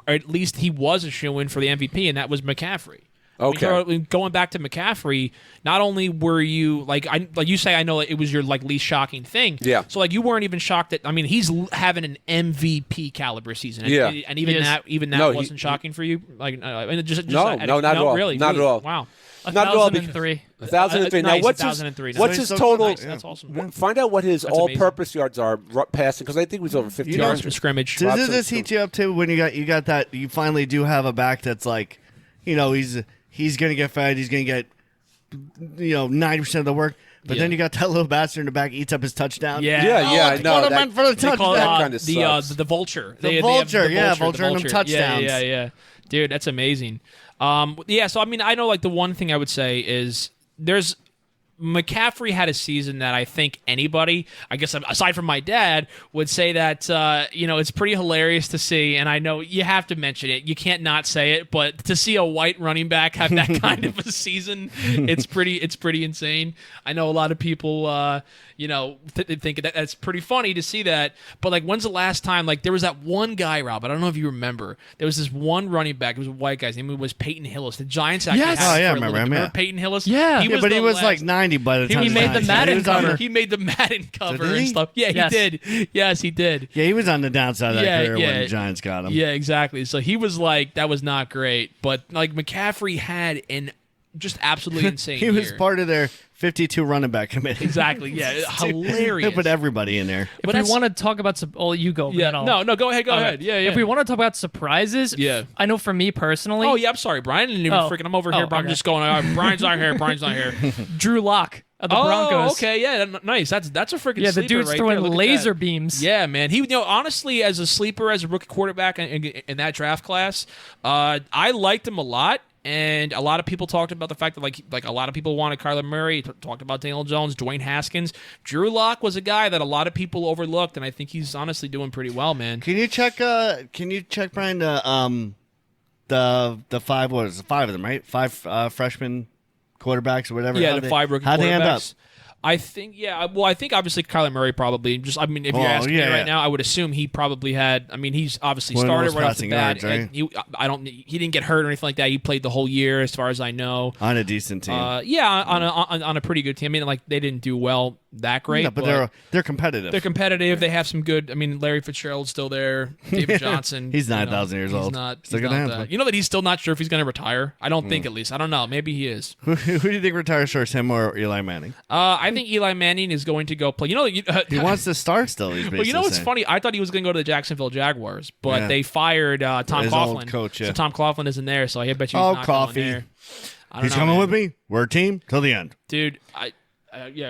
or at least he was a shoo-in for the MVP, and that was McCaffrey. Okay. Going back to McCaffrey, not only were you like you say, I know it was your like least shocking thing. Yeah. So like you weren't even shocked that he's having an MVP caliber season. And, Yeah. And even that No, wasn't shocking for you. Like just No, not at all. Really, Not at all. Wow. Not at all. 1,003. 1,003. Now, Nice, what's 1,003. what's Nice. his So total? nice. That's awesome. Find out what his That's all-purpose yards are passing, because I think he was over 50 You know, yards. Yards from scrimmage. Does Lots of this heat you up too when you got that you finally do have a back that's like, he's gonna get fed, he's gonna get 90% of the work, but Yeah. then you got that little bastard in the back eats up his touchdown. Yeah. Yeah, Oh, yeah, that's no, what I that- meant for the They call it touchdown. kinda sucks. the vulture. The They have vulture, the yeah, the vulture and them touchdowns. Yeah. Dude, that's amazing. Yeah, so I mean, I know like the one thing I would say is McCaffrey had a season that I think anybody, I guess aside from my dad, would say that it's pretty hilarious to see, and I know you have to mention it. You can't not say it, but to see a white running back have that kind of a season, it's pretty insane. I know a lot of people think that's pretty funny to see that, but like when's the last time like there was that one guy, Rob, I don't know if you remember, there was this one running back, it was a white guy, his name was Peyton Hillis. The Giants actually Yes. had Oh, yeah, him I for a remember little him, bit. yeah. Remember Peyton Hillis? Yeah. Yeah, but he the was last- like 90 by the time He made the Giants- Madden he was on cover. He made the Madden cover did he? and stuff. Yeah, Yes. he did. Yes, he did. Yeah, he was on the downside of that Yeah, career yeah. when the Giants got him. Yeah, exactly. So he was like, that was not great. But like McCaffrey had an just absolutely insane He was year. part of their 52 running back committee. Exactly. Yeah, hilarious. They put everybody in there. If we want to talk about you go. Yeah, then I'll- no, go ahead. Go Okay. ahead. Yeah. If we want to talk about surprises, Yeah. I know for me personally, Oh yeah, I'm sorry, Brian. I didn't even Oh. freaking. I'm over here, Oh, but I'm okay. just going. All right, Brian's not here. Brian's not here. Drew Lock of the Oh, Broncos. okay, yeah, nice. That's a freaking Yeah, the sleeper dude's right throwing there. Look at laser that. beams. Yeah, man. He, honestly, as a sleeper, as a rookie quarterback in that draft class, I liked him a lot. And a lot of people talked about the fact that like a lot of people wanted Kyler Murray, talked about Daniel Jones, Dwayne Haskins. Drew Lock was a guy that a lot of people overlooked, and I think he's honestly doing pretty well, man. Can you check Brian the five, what is it, 5 of them, right? 5 freshman quarterbacks or whatever. Yeah, the 5 rookie How'd quarterbacks. they end up? I think, I think obviously Kyler Murray probably if you're Oh, asking yeah, me right yeah. now, I would assume he probably had. I mean, he's obviously One of the started most right off the passing bat. yards, And he didn't get hurt or anything like that. He played the whole year, as far as I know. On a decent team. On a pretty good team. I mean, like they didn't do well that great, No, but they're competitive. they're competitive. They have some good. I mean, Larry Fitzgerald's still there. David Johnson. He's 9,000 years old. He's not. Still he's got not hands, you know that he's still not sure if he's going to retire. I don't think, at least. I don't know. Maybe he is. Who do you think retires first, him or Eli Manning? I think Eli Manning is going to go play. He wants to start still. He's Well, you know basically what's saying. funny? I thought he was going to go to the Jacksonville Jaguars, but Yeah. they fired Tom His Coughlin. old coach, yeah. So Tom Coughlin isn't there, so I bet you he's Oh, not Coffee. going there. I don't He's know, coming man. with me. We're a team till the end. Dude. What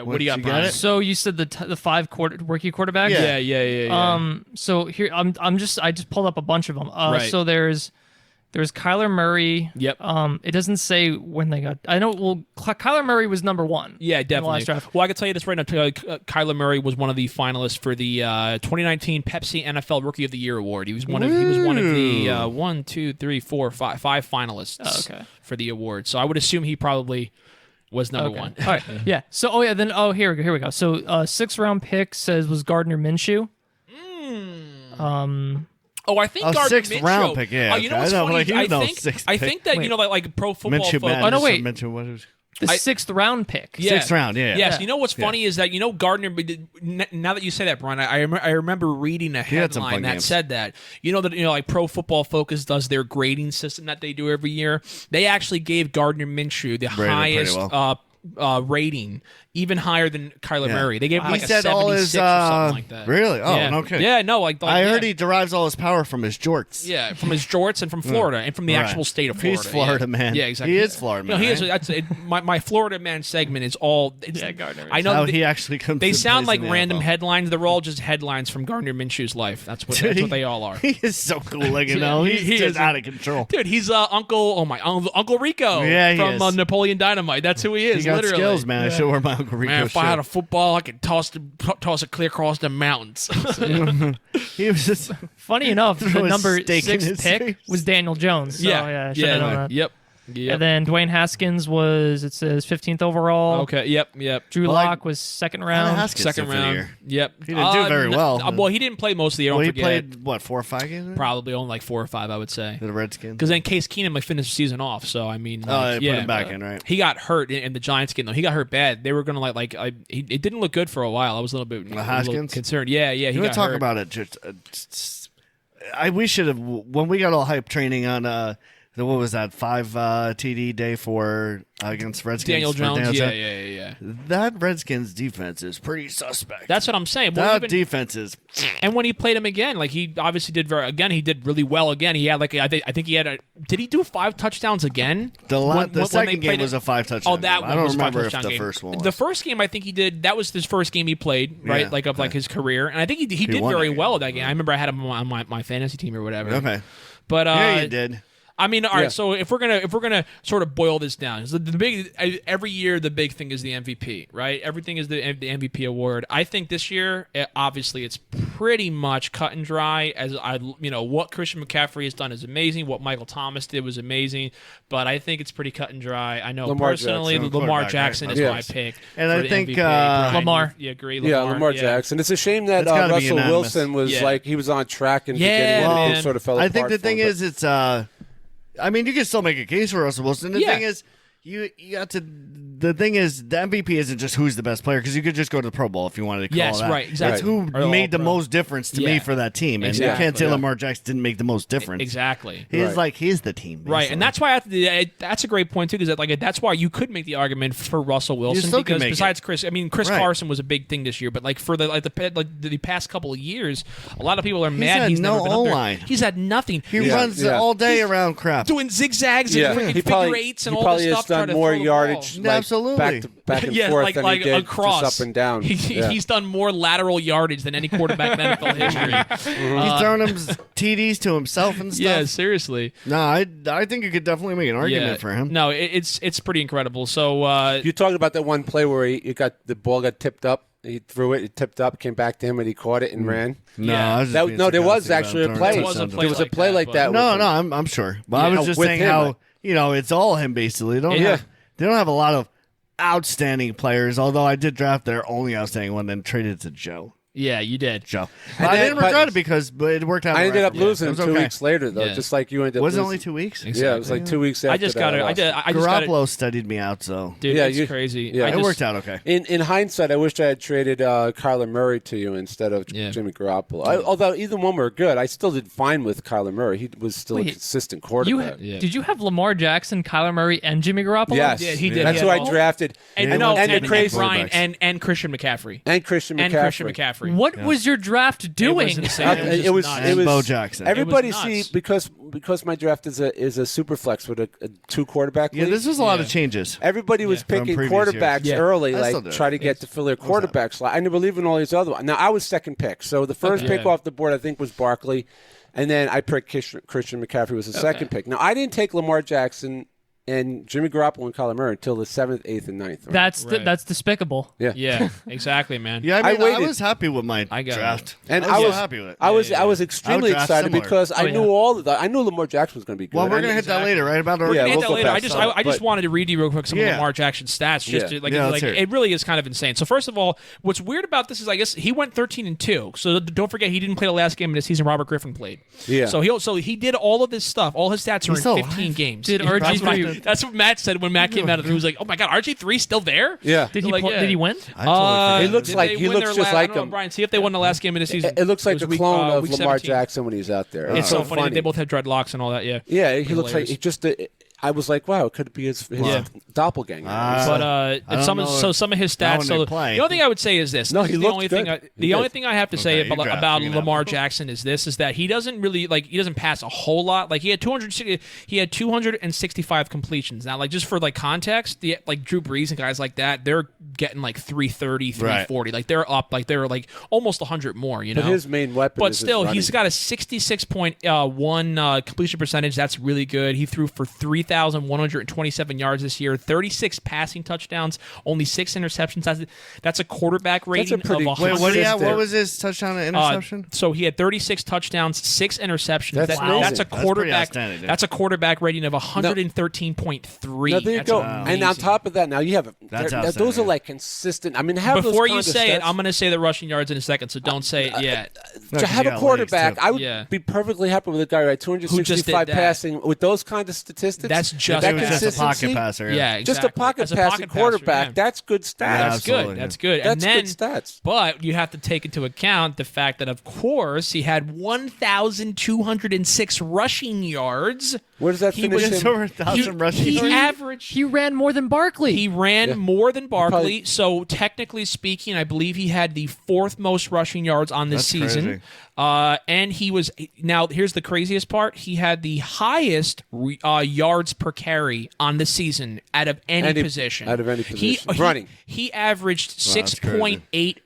What, do you got, you got Brian? it? So you said the 5 rookie quarterbacks. Yeah. So here I just pulled up a bunch of them. Right. So there's Kyler Murray. Yep. It doesn't say when they got. I know. Well, Kyler Murray was number 1. Yeah, in the definitely. last draft. Well, I can tell you this right now. Kyler Murray was one of the finalists for the 2019 Pepsi NFL Rookie of the Year award. He was one of the 1, 2, 3, 4, 5 finalists Oh, okay. for the award. So I would assume he probably was number 1. All right. Yeah. So here we go. So 6th round pick was Gardner Minshew. Oh, I think Oh, Gardner 6th Minshew. round pick, yeah, Oh, you know okay. what's I know, funny? like, you I know, think 6th I think that Wait. like pro football Minshew folks. Madness. Oh, no, wait. Minshew, what is The 6th round pick. Yeah. 6th round, yeah. Yes, Yeah. you know what's funny is that Gardner. Now that you say that, Brian, I remember reading a had some headline fun that games. said that like Pro Football Focus does their grading system that they do every year. They actually gave Gardner Minshew the Rated pretty highest well. rating, even higher than Kyler Murray. They gave him like he a said 76 all or his, something like that. Really? Oh, yeah. okay. Yeah, no, like I heard yeah. he derives all his power from his jorts. Yeah, from his jorts and from Florida and from the Right. actual state of Florida. He's Florida yeah. man. Yeah, exactly. He is Florida man. No, he is. right? My Florida man segment is all. Gardner. I know How they, he actually comes. they to sound plays like in the random NFL. headlines. They're all just headlines from Gardner Minshew's life. That's what Dude, they all are. He is so cool looking Yeah, though. he He's just is. out of control. Dude, he's Uncle Rico Yeah, he from is. Napoleon Dynamite. That's who he is. He got literally. skills, man. I show where my Uncle Rico Man, if I had a showed. football, I could toss it clear across the mountains. He was just Funny enough, the Throw a number steak in 6 his pick face. was Daniel Jones. So, yeah, I should have known that. Yep. And then Dwayne Haskins was, it says 15th overall. Okay. Yep. Drew Well, Lock was second round. Haskins Second did for the round. year. Yep. He didn't do very well. Well, he didn't play most of the year. Well, Don't he forget. played what 4 or 5 games? Probably only like 4 or 5, I would say. The Redskins. Because then Case Keenum finished the season off. So I mean, they put him back in, right? He got hurt in the Giants game though. He got hurt bad. They were gonna it didn't look good for a while. I was a little bit Haskins? concerned. Yeah. He You want got to talk hurt. about it? We should have when we got all hype training on what was that 5 TD day for against Redskins? Daniel for Jones. Jones? Yeah. That Redskins defense is pretty suspect. That's what I'm saying. Well, that defense is. and when he played him again, like he obviously did he did really well again. He had I think he had did he do 5 touchdowns again? The second game was a 5 touchdown. Oh, that game. one I don't was a remember if 5-touchdown the game. first one was. The first game I think he did. That was his first game he played, right? Yeah, Like his career, and I think he did won very that game. well that game. I remember I had him on my fantasy team or whatever. Okay. But Yeah, you did. I mean, all right. Yeah. So if we're gonna sort of boil this down, the big every year the big thing is the MVP, right? Everything is the MVP award. I think this year, obviously, it's pretty much cut and dry. What Christian McCaffrey has done is amazing. What Michael Thomas did was amazing. But I think it's pretty cut and dry. I know Lamar personally, Jackson. Lamar Quarterback, Jackson right? is Yes. my pick. And for I the think, MVP. Brian, Lamar. you agree? Lamar Jackson. It's a shame that It's gotta be Russell unanimous. Wilson was Yeah. like he was on track and Yeah, beginning and man. it sort of fell I apart. think the for thing him, is, it's. I mean, you can still make a case for Russell Wilson. The Yeah. thing is, you got to. The thing is, the MVP isn't just who's the best player because you could just go to the Pro Bowl if you wanted to call Yes, that. right, exactly. It's who Or the made the All-Pro. most difference to me Yeah. for that team, and Exactly. you can't say Yeah. Lamar Jackson didn't make the most difference. Exactly. He's like he's the team, Right, basically. and that's why that's a great point too, because that's why you could make the argument for Russell Wilson still could because make besides Chris, I mean Chris Right. Carson was a big thing this year, but like for the past couple of years, a lot of people are He's mad had he's no never been up there. O-line. He's had nothing. he Yeah, runs yeah. all day around crap. doing zigzags and freaking he figure probably, eights and he all probably this has stuff. trying done to more throw the yardage, ball. like, Absolutely. back and Yeah, forth like than he did across. just up and down. Yeah. He's done more lateral yardage than any quarterback in NFL history. He's throwing him TDs to himself and stuff. Yeah, seriously. No, I think you could definitely make an argument for him. No, it's pretty incredible. So You talked about that one play where the ball got tipped up. He threw it tipped up, came back to him, and he caught it and ran. No, Yeah. I was just being There was sarcastic actually a about play. throwing There was a touchdowns. play There was a like play that, like but- that. No, with no, him. I'm sure. But Yeah, I was just with saying him, how like- it's all him basically. They don't have a lot of outstanding players. Although I did draft their only outstanding one, then traded it to Joe. yeah, you did. But And I then- didn't regret but- it because it worked out. I ended up miraculously. losing It him was 2 okay. weeks later, though, Yeah. just like you ended up Was it losing. only 2 weeks? Yeah, it was like 2 weeks after I just got that. it. lost. I just got it. Garoppolo studied me out, so Dude, Yeah, it's crazy. yeah. I it just- worked out okay. In hindsight, I wish I had traded Kyler Murray to you instead of Yeah. Jimmy Garoppolo. Although either one were good, I still did fine with Kyler Murray. He was still a Wait, consistent You quarterback. Yeah. did you have Lamar Jackson, Kyler Murray, and Jimmy Garoppolo? Yes, Yeah, he did. That's He who had I all- drafted. And, They no, went and, to and and Brian quarterbacks. and Christian McCaffrey. And Christian McCaffrey. And Christian McCaffrey. What was your draft doing? It was insane. It was nuts. it And was Bo Jackson. Everybody It was see nuts. because my draft is a super flex with a 2 quarterback Yeah, league. this was a lot Yeah. of changes. Everybody was From picking previous quarterbacks years. Yeah. early, I still like do. try to get to fill their quarterback slot. I never believe in all these other ones. Now I was second pick, so the first Okay. pick off the board I think was Barkley, and then I picked Christian McCaffrey was the second pick. Now I didn't take Lamar Jackson and Jimmy Garoppolo and Kyler Murray until the 7th, 8th, and 9th. round. Right. That's despicable. yeah. Yeah, exactly, man. Yeah, I mean, I waited. was happy with my I got draft. And I was was happy with it. I was Yeah, I was I extremely would draft excited similar. because I Oh, knew yeah. all of the. I knew Lamar Jackson was going to be good. Well, we're I gonna knew- hit that later, right? About Yeah, We'll we'll get go that later. back I to just that, I just but- wanted to read you real quick some of Yeah. Lamar Jackson's stats, just to, Yeah. like, Yeah, like let's hear it. it really is kind of insane. So first of all, what's weird about this is I guess he went 13-2. So don't forget he didn't play the last game of the season. Robert Griffin played. Yeah. So he did all of this stuff. All his stats are He's still in 15 alive. games. Did Yeah, RG3 That's what Matt said when Matt came out of it. He was like, "Oh my God, RG3 still there?" Yeah. Did he Like, yeah. did he win? I totally forgot. He looks did like- they he win looks their just I like don't know, him. Brian, see if they won the last game of the season. It looks like was a week- clone of week Lamar 17. Jackson when he's out there. It's so so funny. They both have dreadlocks and all that. Yeah. Yeah, he looks like Hilarious. he just. I was like, wow, it could be his doppelganger. But some of his stats. So the only thing I would say is this. No, this he is looked good. The only thing I have to say Okay, about you know. Lamar Jackson is that he doesn't really he doesn't pass a whole lot. Like he had 265 completions. Now, like just for like context, like Drew Brees and guys like that, they're getting like 330, 340. Like they're up, like they're like almost 100 more. You know, But his main weapon. but is still, his he's got a 66.1 completion percentage. That's really good. He threw for 3,127 yards this year, 36 passing touchdowns, only 6 interceptions. That's a quarterback rating pretty- of Wait, 100. what was his touchdown and interception? So he had 36 touchdowns, 6 interceptions. That's amazing. That's a That's pretty quarterback. outstanding, dude. That's a quarterback rating of 113.3. Now, there you That's go. amazing. And on top of that, now you have That's those outstanding. are like consistent. I mean, have Before those you kind of say it, stats. I'm going to say the rushing yards in a second, so don't say it yet. To have a quarterback, I would Yeah. be perfectly happy with a guy right 265 that. passing with those kind of statistics. That's just that He was just a consistency, pocket passer. Yeah, just exactly. a pocket As a passing pocket passer, quarterback. yeah. That's good stats. That's Absolutely, good. yeah. That's good. That's and then, good stats. But you have to take into account the fact that, of course, he had 1,206 rushing yards. Where does that He finish was- Just him? over 1,000 rushing He yards. averaged. He ran more than Barkley. He ran more than Barkley, Probably- so technically speaking, I believe he had the 4th most rushing yards on this That's season. crazy. And he was now. Here's the craziest part: he had the highest yards per carry on the season out of any position. out of any position. Running. He averaged that's crazy.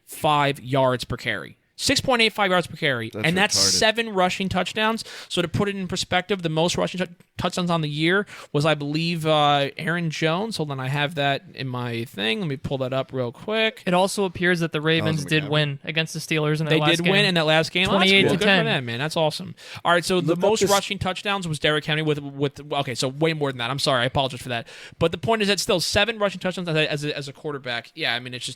6.85 yards per carry. 6.85 yards per carry, and that's retarded. 7 rushing touchdowns. So to put it in perspective, the most rushing touchdowns on the year was, I believe, Aaron Jones. Hold on, I have that in my thing. Let me pull that up real quick. It also appears that the Ravens did win against the Steelers in They their last did game. win in that last game. 28 That's to good 10. for them, man. That's awesome. All right, so the Look up most this- rushing touchdowns was Derrick Henry with okay, so way more than that. I'm sorry, I apologize for that. But the point is that still 7 rushing touchdowns as a quarterback. Yeah, I mean it's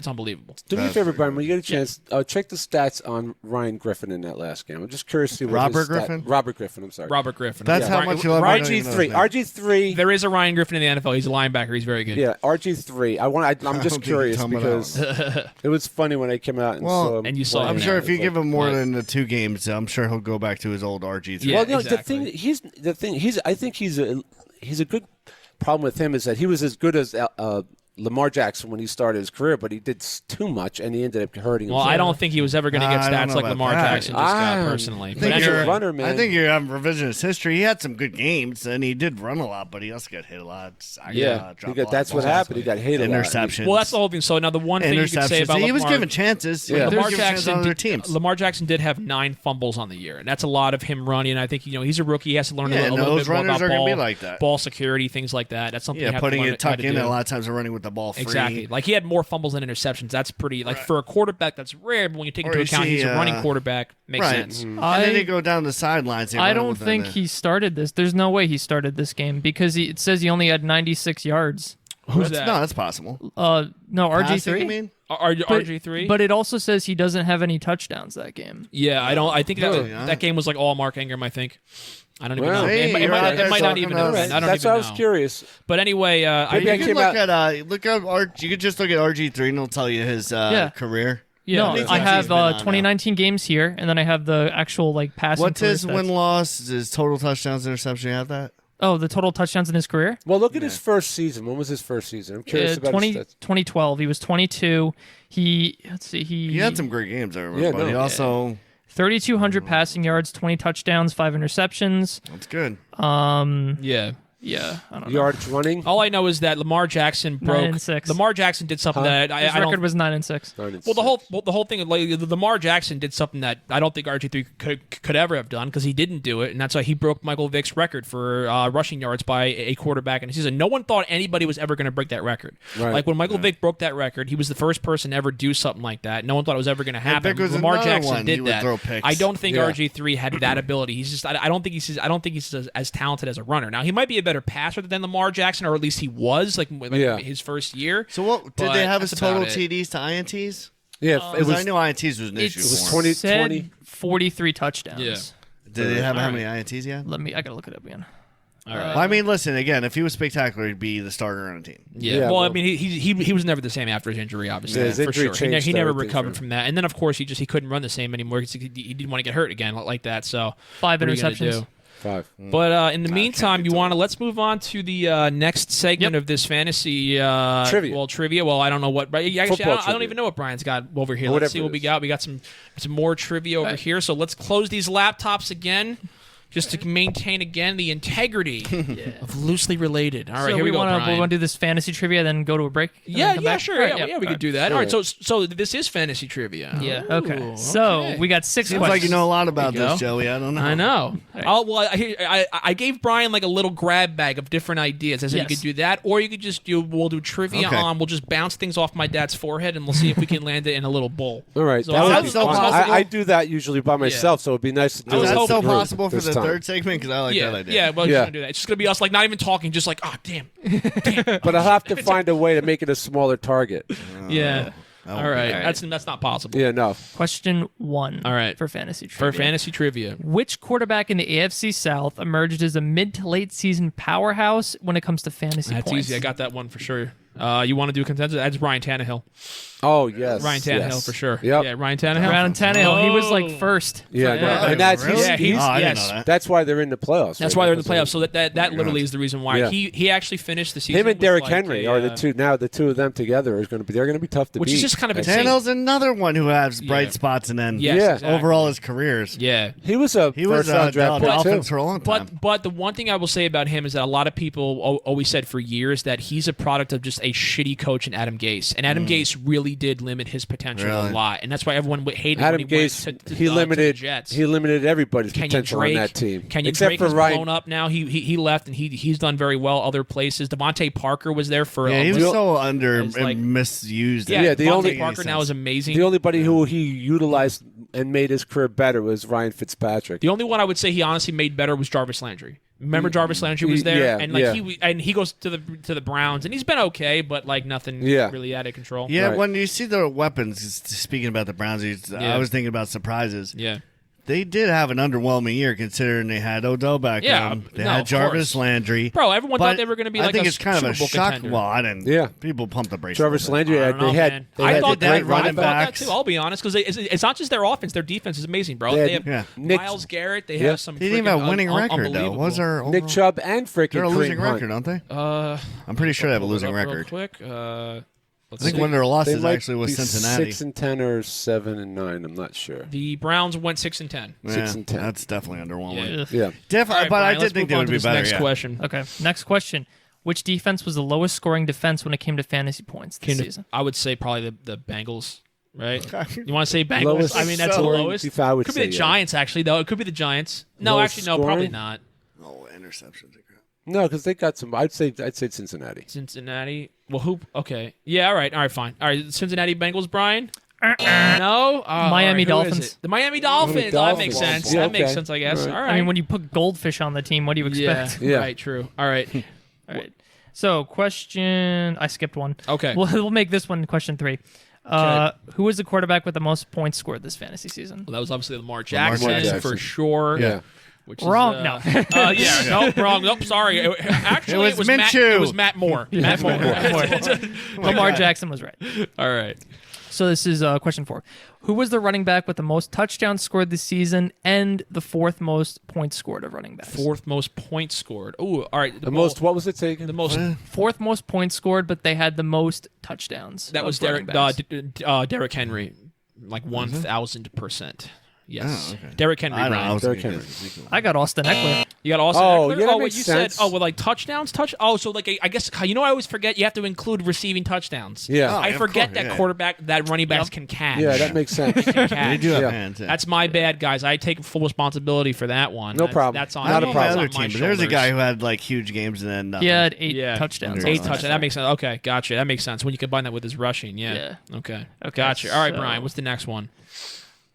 unbelievable. Do me a favor, Brian. When you get a chance, check the stats on Ryan Griffin in that last game. I'm just curious to see what Robert his Griffin? Robert Griffin. I'm sorry. Robert Griffin. That's how much you love Ryan, him. RG3. RG3. There is a Ryan Griffin in the NFL. He's a linebacker. He's very good. Yeah, RG3. I'm just curious Tell me because it was funny when I came out and Well, saw him. and you saw playing. I'm him. sure if you It's give like- him more Right. than the 2 games, I'm sure he'll go back to his old RG3. Yeah. Well, no, exactly. the thing he's I think he's a good problem with him is that he was as good as Lamar Jackson when he started his career, but he did too much and he ended up hurting Well, himself. I don't think he was ever going to get I don't stats know like about Lamar that. Jackson just got I personally. I But think, he's a anyway, you're, runner, man. I think you're having revisionist history. He had some good games, and he did run a lot, but he also got hit a lot. That's what happened. He got hit a lot. Interceptions. well, that's the whole thing. So now the one thing you could say about He was Lamar, given chances. Yeah. They were Lamar giving chances on Jackson, other teams. Lamar Jackson did have 9 fumbles on the year, and that's a lot of him running. I think he's a rookie. He has to learn Yeah, a and little those bit more runners about are gonna ball, be like that. ball security, things like that. That's something you Yeah, have putting to learn it tuck how to in. do. A lot of times they're running with the ball free. Exactly. Like he had more fumbles than interceptions. That's pretty for a quarterback. That's rare. But when you take Or into you account see, he's a running quarterback, makes Right. sense. And then they go down the sidelines. they I run don't with them think there. he started this. There's no way he started this game because it says he only had 96 yards. Who's That's- that? No, that's possible. No, Passing, RG3. you mean? RG3. But it also says he doesn't have any touchdowns that game. yeah, I don't. I think Really? that game was like all Mark Ingram. I think. I don't even Well, know. hey, It might you're out not there even talking have about been. it. I don't That's even why I know. was curious. But anyway, Maybe I You came can out- look up you could just look at RG3 and it'll tell you his career. Yeah, No, I have he's been on now. 2019 games here, and then I have the actual passing. What's career his stats. win-loss? His total touchdowns, interception? You have that? Oh, the total touchdowns in his career. Well, look at his first season. When was his first season? I'm curious about his stats. 2012. He was 22. Let's see. He had some great games, I remember. Yeah, but no. he also 3,200 passing yards, 20 touchdowns, 5 interceptions. that's good. yeah. I don't know. Yards running. All I know is that Lamar Jackson 9 broke. and 6. Lamar Jackson did something that His I don't. record was 9 and 6. Well, the whole thing, like, Lamar Jackson did something that I don't think RG3 could ever have done because he didn't do it, and that's why he broke Michael Vick's record for rushing yards by a quarterback in a season. No one thought anybody was ever going to break that record. Right. Like when Michael Vick broke that record, he was the first person to ever do something like that. No one thought it was ever going to happen. Vick was Lamar another Jackson one. He did would that. throw picks. I don't think Yeah. RG3 had that ability. He's just. I don't think he's as talented as a runner. Now he might be a better passer than Lamar Jackson, or at least he was his first year. So what did But they have his that's total about it. TDs to INTs? Yeah, it Because was. I knew INTs was an issue. It for was him. 20 said 20. 43 touchdowns. Yeah. Did they have how All many INTs he had? I gotta look it up again. All right. Well, I mean, listen again. If he was spectacular, he'd be the starter on a team. Yeah. Yeah, Well, I well- mean, he was never the same after his injury, obviously. Yeah, his for injury sure. He changed never everything for recovered him. from that, and then of course he couldn't run the same anymore because he didn't want to get hurt again like that. So 5 what are you gonna interceptions. do? 5. But in the meantime, let's move on to the next segment of this fantasy Trivia. Trivia. Well, I don't know what. Actually, I don't even know what Brian's got over here. Let's see what we got. We got some more trivia over here. So let's close these laptops again. Just to maintain again the integrity of loosely related. All right, here we go. Brian. We want to do this fantasy trivia, then go to a break. Yeah, sure. Yeah, we could do that. All right, so this is fantasy trivia. Yeah. Ooh, Okay. So we got 6 Seems questions. like you know a lot about this, Joey. I don't know. I know. I gave Brian like a little grab bag of different ideas. I said you could do that, or you could just we'll do trivia on. We'll just bounce things off my dad's forehead, and we'll see if we can land it in a little bowl. All right, So that would be so fun. possible. I do that usually by myself, so it'd be nice to do Is it. that so group possible for this the time. third segment? Because I like that idea. Yeah, well, you're gonna do that. It's just gonna be us like not even talking, just like, oh damn. But I'll have to find a way to make it a smaller target. Yeah. All right. All right. That's not possible. Yeah, no. Question 1. All right. For fantasy trivia. For fantasy trivia. Which quarterback in the AFC South emerged as a mid to late season powerhouse when it comes to fantasy That's points? easy. I got that one for sure. You want to do a consensus? That's Ryan Tannehill. Oh, yes. Ryan Tannehill yes. for sure. Yep. Yeah, Ryan Tannehill. Ryan Tannehill. He was like first. Yeah, Yeah. no. And that's Really? Yeah, he's I didn't yes. know that. that's why they're in the playoffs. That's right? why they're in the Because playoffs. So that literally is the reason why Yeah. he actually finished the season. him and with Derrick like Henry are the two. Now the two of them together is going to be. They're going to be tough to Which beat. is just kind of I insane. think. Tannehill's another one who has Yeah. bright spots, and then Yes, Yeah. exactly. overall his careers. Yeah. He was a He was first-round draft pick Dolphins too. for a long time. But the one thing I will say about him is that a lot of people always said for years that he's a product of just a shitty coach in Adam Gase, and Adam Gase really did limit his potential Really? a lot, and that's why everyone hated Adam when he Gase, went to he the limited Jets. he limited everybody's Kenyon potential Drake, on that team, Kenyon except Drake for has Ryan. blown up now. He left and he's done very well other places. Devontae Parker was there for yeah, he was the- so under It's like- and misused. yeah. Yeah, the Devontae only- Parker now is amazing. The only buddy who he utilized and made his career better was Ryan Fitzpatrick. The only one I would say he honestly made better was Jarvis Landry. Remember Jarvis Landry was there, Yeah, and like yeah. he goes to the Browns, and he's been okay, but like nothing Yeah. really out of control. Yeah, Right. when you see the weapons, speaking about the Browns, I was thinking about surprises. Yeah. They did have an underwhelming year considering they had Odell Beckham. Yeah, They no, had of Jarvis course. Landry. Bro, everyone But thought they were going to be I like think a it's kind Super of a Bowl shock. contender. Well, I didn't. Yeah. People pumped the brakes. Jarvis a little bit. Landry, I don't know, they had man. they I had thought great that. I running thought that backs. too. I'll be honest, because it's not just their offense; their defense is amazing, bro. They They had- have Yeah. Nick- Miles Garrett. They Yeah. have some. They didn't even have a freaking winning record, though. unbelievable. Was there Nick Chubb and freaking They're a losing Kareem Hunt. record, don't they? Uh, I'm pretty sure they have a pull it losing up real record. Quick. I think one of their They losses might actually was be Cincinnati. 6-10 or 7-9. I'm not sure. The Browns went 6-10. Yeah, 6-10. That's definitely underwhelming. Ugh. Yeah. All But right, I Brian, did let's think move they on would to be this better. Next Yeah. question. Okay, next question. Which defense was the lowest scoring defense when it came to fantasy points this season? I would say probably the Bengals. Right? You want to say Bengals? Lowest I mean, that's the scoring lowest. defense, I would Could be say, the yeah. Giants, actually, though. It could be the Giants. No, Lowest actually, no, probably scoring? not. Oh, interceptions. No, because they got some. I'd say Cincinnati. Cincinnati. Well, who? Okay. Yeah, all right, fine. All right, Cincinnati Bengals, Brian? No? All Miami right, who is Dolphins. it? The Miami Dolphins. Oh, that makes Dolphins. sense. Yeah, That makes okay. sense, I guess. All right. All right. I mean, when you put goldfish on the team, what do you expect? yeah, Yeah. right, true. All right. All right. So, question. I skipped one. Okay. We'll make this one question 3. Who was the quarterback with the most points scored this fantasy season? Well, that was obviously Lamar Jackson, Jackson. for sure. Yeah. Which Wrong. Is, No. Yeah. Nope. Wrong. Nope. Sorry. Actually, It was Matt. Minshew. It was Matt Moore. Matt Moore. Lamar Jackson was right. All right. So this is question 4. Who was the running back with the most touchdowns scored this season and the 4th most points scored of running backs? 4th most points scored. Oh, all right. The most. What was it taken? The most. 4th most points scored, but they had the most touchdowns. That was of running Derrick backs. Derrick Henry, like 1,000%. Yes. Oh, okay. Derrick Henry. I don't know. Brian. I was Derrick thinking Henry. Ezekiel. I got Austin Eckler. You got Austin Oh, Eckler? yeah, that what makes you sense. said? Oh, well, like touchdowns? So like I guess you know I always forget you have to include receiving touchdowns. Yeah. Oh, I of forget course, that yeah. quarterback, that running backs can catch. Yeah, that makes sense. Can They catch. do have Yeah. hands. Yeah. That's my bad, guys. I take full responsibility for that one. No problem. That's on not me. a That's problem. on Other my team, but there's a shoulders. guy who had like huge games and then nothing. He had 8 Yeah. touchdowns. Eight 8 touchdowns. touchdowns. That makes sense. Okay, gotcha. That makes sense. When you combine that with his rushing, yeah. Okay. Gotcha. All right, so- Brian. What's the next one?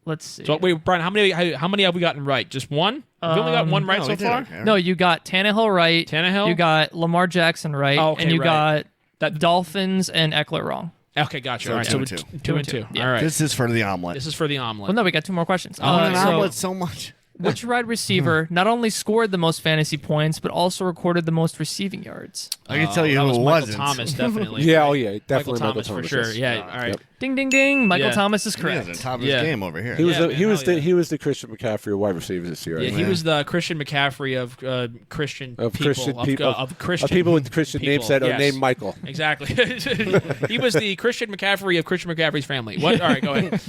Let's see. So wait, Brian, how many have we gotten right? Just one? We've only got one right No, so we did far. okay. No, you got Tannehill right. Tannehill? You got Lamar Jackson right. Oh, okay, and you right. got That- Dolphins and Eckler wrong. Okay, gotcha. So All right, two so and we're two. 2 and 2. Yeah. All right. This is for the omelet. This is for the omelet. Well, no, we got 2 more questions. I want an so omelet so much. which wide receiver not only scored the most fantasy points, but also recorded the most receiving yards? I can tell you that who was it Michael wasn't. Thomas, definitely. Yeah, oh yeah, definitely Michael Thomas for sure. yes. Yeah. All right. Yep. Ding, ding, ding. Michael Yeah. Thomas is He's correct. on top of Yeah. his game over here. He was Yeah, the, man, he was hell the yeah. he was the Christian McCaffrey of wide receivers this year. Yeah, right? he was the Christian McCaffrey of Christian Of people. Christian people. Of Christian Of people with Christian names that are yes. named Michael. Exactly. He was the Christian McCaffrey of Christian McCaffrey's family. What? All right, go ahead.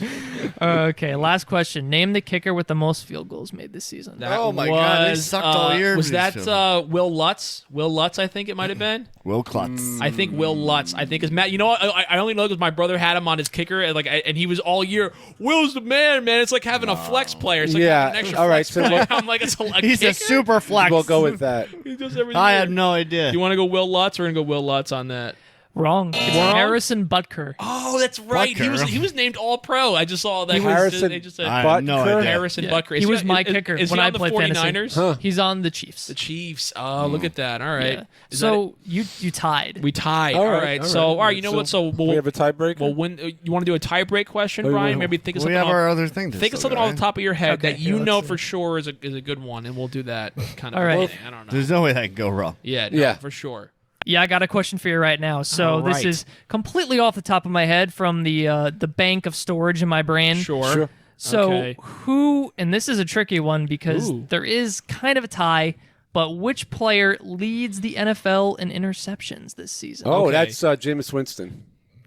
Okay, last question. Name the kicker with the most field goals made this season. That Oh my God, they was, sucked all year Was with that these field Will Lutz? Will Lutz, I think it might have been. Will Klutz. I think Will Lutz. I think is Matt. You know what? I only know because my brother had him on his kicker, and he was all year. Will's the man. It's like having a flex player. It's like Yeah, having an extra all right, flex so player. what- I'm like, it's a He's kicker? a super flex. We'll go with that. He does everything. I there. had no idea. You want to go Will Lutz or gonna go Will Lutz on that? Wrong. It's Wrong? Harrison Butker. Oh, that's right. Butker. He was named All Pro. I just saw that. Harrison They just said I have no Butker? idea. Harrison Yeah. Butker. He was my kicker Is when he I on the played 49ers? fantasy. Huh. He's on the Chiefs. The Chiefs. Oh, look at that. All right. Yeah. Is So you tied. we tied. All All right, right. all So right. all right. You know what? So we have a tiebreak. well, when you want to do a tie-break question, Oh, Brian? yeah. Maybe think of We something. have off- our other thing to Think of still something go, off right? the top of your head Okay, that you yeah, know let's for see. sure is a good one, and we'll do that kind of. All right. thing. I don't know. There's no way that can go wrong. Yeah. Yeah. For sure. Yeah, I got a question for you right now. So All this right. is completely off the top of my head from the bank of storage in my brain. Sure. So Okay. who, and this is a tricky one because Ooh. there is kind of a tie, but which player leads the NFL in interceptions this season? Oh, Okay. that's Jameis Winston.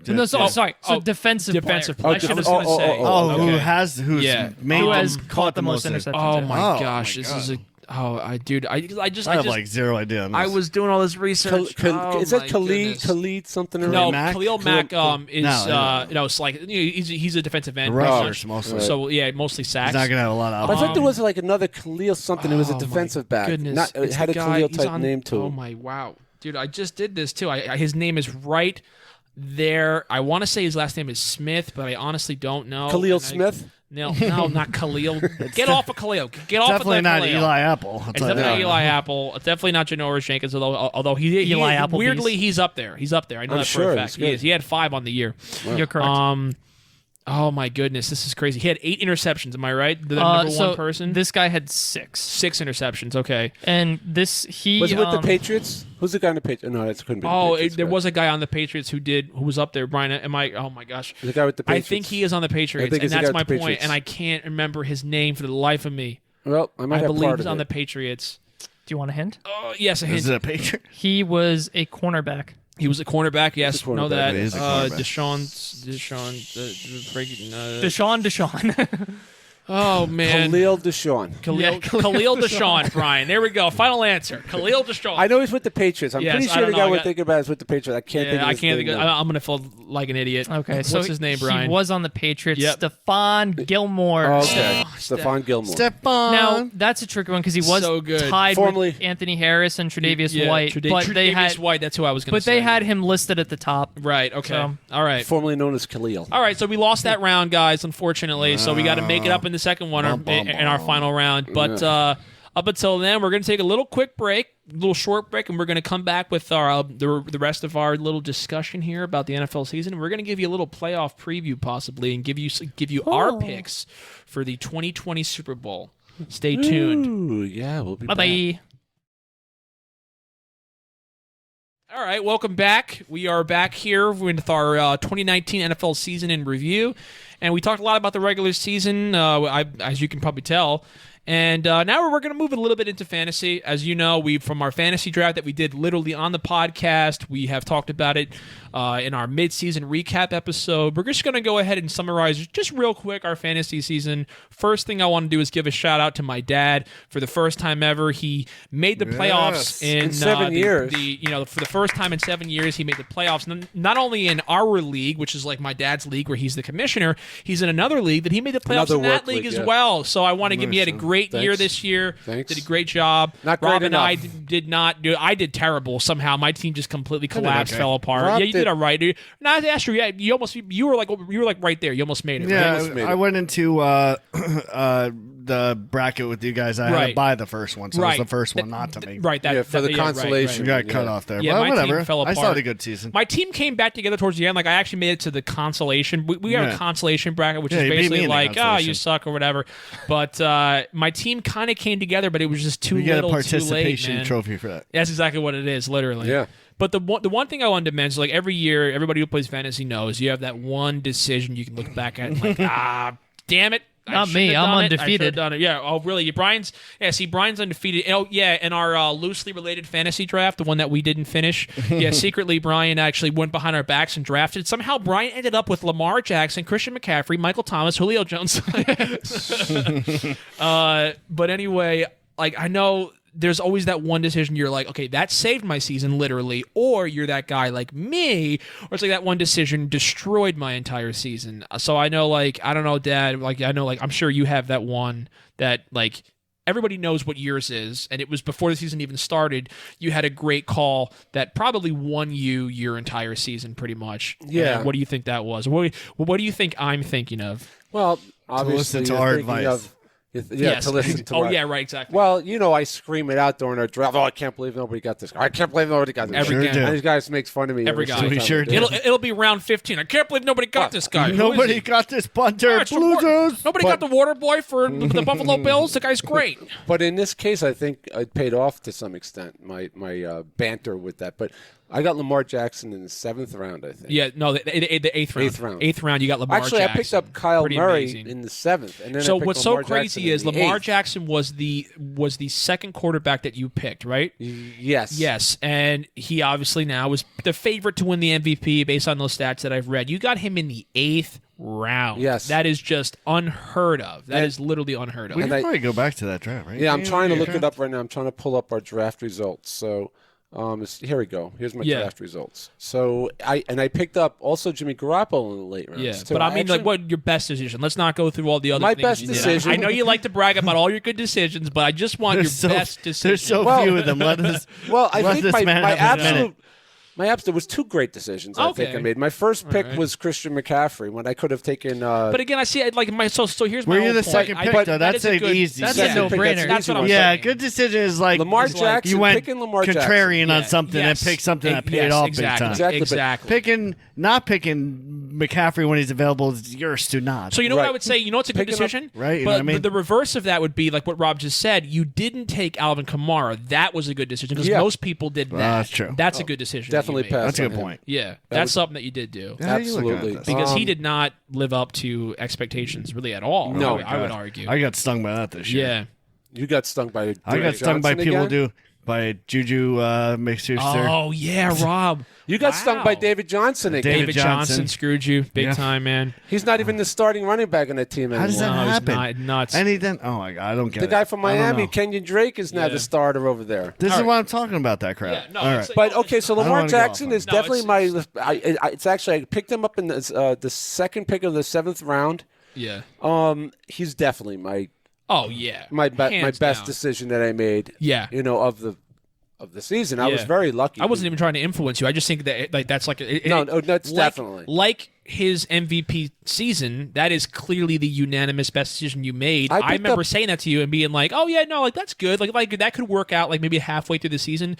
No, so, sorry. So oh, defensive defensive player. player. I should have I was gonna say. Oh, Okay. who's Yeah. made who them has caught the most inter- interceptions. Oh yeah. my Oh, gosh, my this God. is a. Oh, I just I have like zero idea. On this. I was doing all this research. Oh, is that my Khalid? goodness. Khalid something? or No, other? Mack? Khalil Mack is No, no, it's like he's a defensive end. rushers So- mostly. So yeah, mostly sacks. He's not gonna have a lot of. I thought there Um, was like another Khalil something. It was a Oh, defensive my back. Goodness, Not, it It's had the a guy- Khalil he's type on- name to Oh it. my wow, dude! I just did this too. His name is right there. I want to say his last name is Smith, but I honestly don't know. Khalil And I- Smith? No, not Khalil. Get off of Khalil. Get off Definitely of not Khalil. Eli Apple. I'll It's tell you definitely that. Eli Apple. It's definitely not Janoris Jenkins, although he Eli Applebee's. weirdly he's up there. He's up there. I know I'm that sure, for a fact. he's He good. is. He had 5 on the year. You're correct. Oh my goodness, this is crazy. He had 8 interceptions. Am I right? The number so one person. this guy had 6. 6 interceptions. Okay. And he Was it with the Patriots? Who's the guy in the Patriots? No, that couldn't be. Oh, the Patriots there guy. was a guy on the Patriots who was up there. Brian, am I? Oh my gosh. The guy with the I Patriots. think he is on the Patriots, think and it's the guy that's my with the point. Patriots. And I can't remember his name for the life of me. Well, I might I have believe part he's of on the it. Patriots. Do you want a hint? Oh yes, a Is hint. it a Patriot? He was a cornerback. He was a cornerback. Yes, He's a know cornerback, that. yeah. He is a cornerback. Deshaun. Oh man. Khalil Deshaun. Khalil Deshaun, Brian. There we go. Final answer. Khalil Deshaun. I know he's with the Patriots. I'm Yes, pretty I sure don't the know. guy I we're got- thinking about is with the Patriots. I can't think Yeah, of I his can't name think. now. I'm gonna feel like an idiot. Okay, What's so his name, Brian? He was on the Patriots. Yep. Stephon Gilmore. Oh, okay. Stephon Gilmore. Stephon. Now that's a tricky one because he was So good. tied Formerly- with Anthony Harris and Tre'Davious Yeah, White, but they had White. That's who I was gonna say. they had him listed at the top. Right. Okay. So- All right. Formerly known as Khalil. All right, so we lost that round, guys, unfortunately. So we got to make it up in the second one in our final round. But up until then, we're going to take a little quick break, a little short break, and we're going to come back with our the rest of our little discussion here about the NFL season. We're going to give you a little playoff preview, possibly, and give you our picks for the 2020 Super Bowl. Stay tuned. Ooh, yeah, we'll be Bye back. bye. All right, welcome back. We are back here with our 2019 NFL season in review, and we talked a lot about the regular season, as you can probably tell. And now we're going to move a little bit into fantasy. As you know, from our fantasy draft that we did literally on the podcast, we have talked about it in our mid-season recap episode. We're just going to go ahead and summarize just real quick our fantasy season. First thing I want to do is give a shout out to my dad. For the first time ever, he made the playoffs In 7 years. For the first time in 7 years, he made the playoffs. Not only in our league, which is like my dad's league, where he's the commissioner, he's in another league that he made the playoffs Another in that work league league, as yeah. well. So I want to give. He had a great year Thanks. this year. Thanks. Did a great job. Not great Rob and I enough. did not do. I did terrible somehow. My team just completely collapsed, okay. fell apart. Rob Yeah, you did did- all right, dude. No, Astro, yeah, you were like right there. You almost made it. Yeah, right? almost made I it. went into the bracket with you guys. I had Right. to buy the first one, so Right. it was the first one not to make. Right, that, Yeah, for the right, consolation. You right. got cut off there. Yeah, but my team whatever. fell I still apart. had a good season. My team came back together towards the end. Like I actually made it to the consolation. We got a Yeah. consolation bracket, which Yeah, is you beat me basically in the like, consolation. you suck or whatever. But my team kind of came together, but it was just too You get a little, too late, participation man. trophy for that. That's exactly what it is, literally. Yeah. But the one thing I wanted to mention, like every year, everybody who plays fantasy knows you have that one decision you can look back at and like, damn it. Not me. I'm undefeated. Done it. Yeah. Oh, really? Brian's undefeated. Oh, yeah. In our loosely related fantasy draft, the one that we didn't finish, secretly Brian actually went behind our backs and drafted. Somehow Brian ended up with Lamar Jackson, Christian McCaffrey, Michael Thomas, Julio Jones. But anyway, like I know there's always that one decision you're like, okay, that saved my season literally, or you're that guy like me, or it's like that one decision destroyed my entire season. So I know, like, I don't know, Dad, like I know, like I'm sure you have that one that like everybody knows what yours is, and it was before the season even started. You had a great call that probably won you your entire season, pretty much. Yeah. And what do you think that was? What do you think I'm thinking of? Well, obviously, listen to you're our thinking advice. to listen to. Oh yeah, right, exactly. Well, I scream it out during our draft. Oh, I can't believe nobody got this guy. I can't believe nobody got this Every guy. game. do. And these guys makes fun of me. Every guy. single We time sure I do. do. It'll be round 15. I can't believe nobody got this guy. Who is Nobody he? got this punter. It's the wa- Losers. Nobody got the water boy for the Buffalo Bills. The guy's great. But in this case, I think it paid off to some extent, my banter with that. But I got Lamar Jackson in the 7th round, I think. Yeah, no, the 8th round. 8th round. 8th round, you got Lamar Actually, Jackson. I picked up Kyle Pretty Murray amazing. in the 7th. And then So I picked what's so Lamar crazy Jackson is in the Lamar 8th. Jackson was the second quarterback that you picked, right? Yes. Yes, and he obviously now is the favorite to win the MVP based on those stats that I've read. You got him in the 8th round. Yes. That is just unheard of. That is literally unheard of. We And can I- probably go back to that draft, right? Yeah, I'm trying to look draft. it up right now. I'm trying to pull up our draft results. So here we go. Here's my draft results. So I picked up also Jimmy Garoppolo in the late rounds. Yeah, too. but I mean, actually- like, what your best decision? Let's not go through all the other My things best you did. decision- I know you like to brag about all your good decisions, but I just want your best decision. There's so Well- few of them. Let us. Well, I let think this my man have his minute. there was 2 great decisions I think Okay. I made. My first pick right. was Christian McCaffrey when I could have taken. But again, I see it like my so here's my Were whole you the point. second pick, But though? that That's is a an good- easy That's second a pick. no-brainer. That's what I'm Yeah, saying. good decision is like Lamar is like Jackson, you went picking Lamar Jackson. contrarian on Yeah. something Yes. and picked something that paid Yes, off exactly. big time. Exactly. Not picking McCaffrey when he's available is yours to not. So you know what Right. I would say? You know what's a good Picking up- decision? Right, you But know what I mean? the reverse of that would be like what Rob just said. You didn't take Alvin Kamara. That was a good decision because Yeah. most people did that. That's true. That's a good decision. that you Definitely made. passed. That's a on good him. point. Yeah, that's something that you did do. How are you looking at Absolutely. this? Because he did not live up to expectations really at all. No. I would argue. I got stung by that this year. Yeah. You got stung by. I got stung by Johnson people again? by Juju Mixer. Oh yeah, Rob. You got Wow. stung by David Johnson again. David Johnson. Johnson Screwed you big Yeah. time, man. He's not even the starting running back on that team anymore. How does that No, he's happen? not nuts. And he then, oh my god, I don't get The it. guy from I don't Miami, know. Kenyon Drake, is now Yeah. the starter over there. This All is right. why I'm talking about that crap. Yeah, no, All right. it's like- But okay, so I don't Lamar wanna go off Jackson on is it. definitely No, it's actually I picked him up in the second pick of the 7th round. Yeah. He's definitely my Oh yeah. my Hands best down. decision that I made. Yeah. Of the season. I was Yeah. very lucky. I wasn't even trying to influence you. I just think that like that's like No, that's like, definitely. like his MVP season. That is clearly the unanimous best decision you made. I I picked remember up- saying that to you and being like, "Oh yeah, no, like that's good. Like that could work out. Like maybe halfway through the season."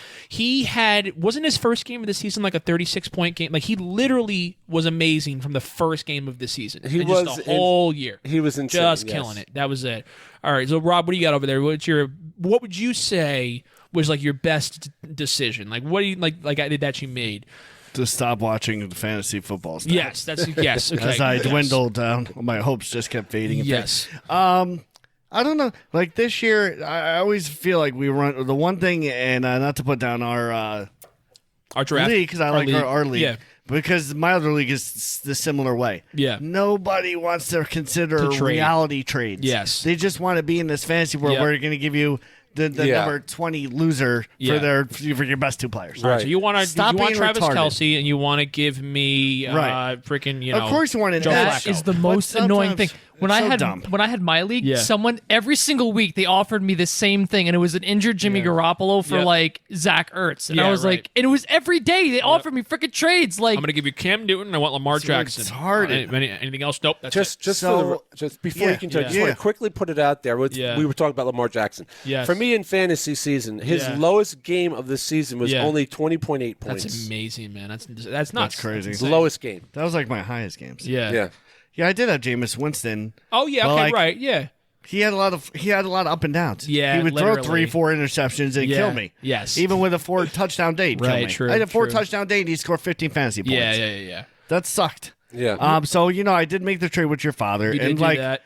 Wasn't his first game of the season like a 36-point game. Like he literally was amazing from the first game of the season. He and was just the whole year. He was insane, just yes. killing it. That was it. All right, so Rob, what do you got over there? What would you say was like your best decision? Like what do you like that you made? To stop watching the fantasy football stuff. Yes, that's yes. Okay. As I Yes. dwindled down, my hopes just kept fading. and Yes. fading. I don't know. Like this year, I always feel like we run the one thing, and not to put down our Draft league because I like our league. Yeah. Because my other league is the similar way. Yeah. Nobody wants to consider To trade. reality trades. Yes. They just want to be in this fantasy world Yep. where you're going to give you the Yeah. number 20 loser Yeah. for your best 2 players. Right. So you want Stop being Travis retarded. Kelsey and you want to give me Right. freaking Of course you want an Joe edge. Flacco. Is the But most annoying thing. sometimes When it's I so had dumb. when I had my league, Yeah. someone every single week they offered me the same thing, and it was an injured Jimmy Garoppolo for Yeah. like Zach Ertz, and Yeah, I was right. like, and it was every day they offered me freaking trades. Like I'm going to give you Cam Newton and I want Lamar Jackson. it's hard. Anything else? Nope. That's Just So- just before yeah, you continue, I just yeah. want to quickly put it out there. Yeah. We were talking about Lamar Jackson. Yes. For me in fantasy season, his Yeah. lowest game of the season was Yeah. only 20.8 points. That's amazing, man. That's nuts. That's crazy. It's the lowest game. That was like my highest games. Yeah. Yeah. Yeah, I did have Jameis Winston. Oh yeah. But, Okay. like, right. Yeah. He had a lot of up and downs. Yeah, he would literally. throw 3-4 interceptions and kill me. Yes. Even with a 4 touchdown day, kill Right, me. true, I had a 4 true. touchdown day and he scored 15 fantasy points. Yeah. That sucked. Yeah. So I did make the trade with your father, You and did do like that.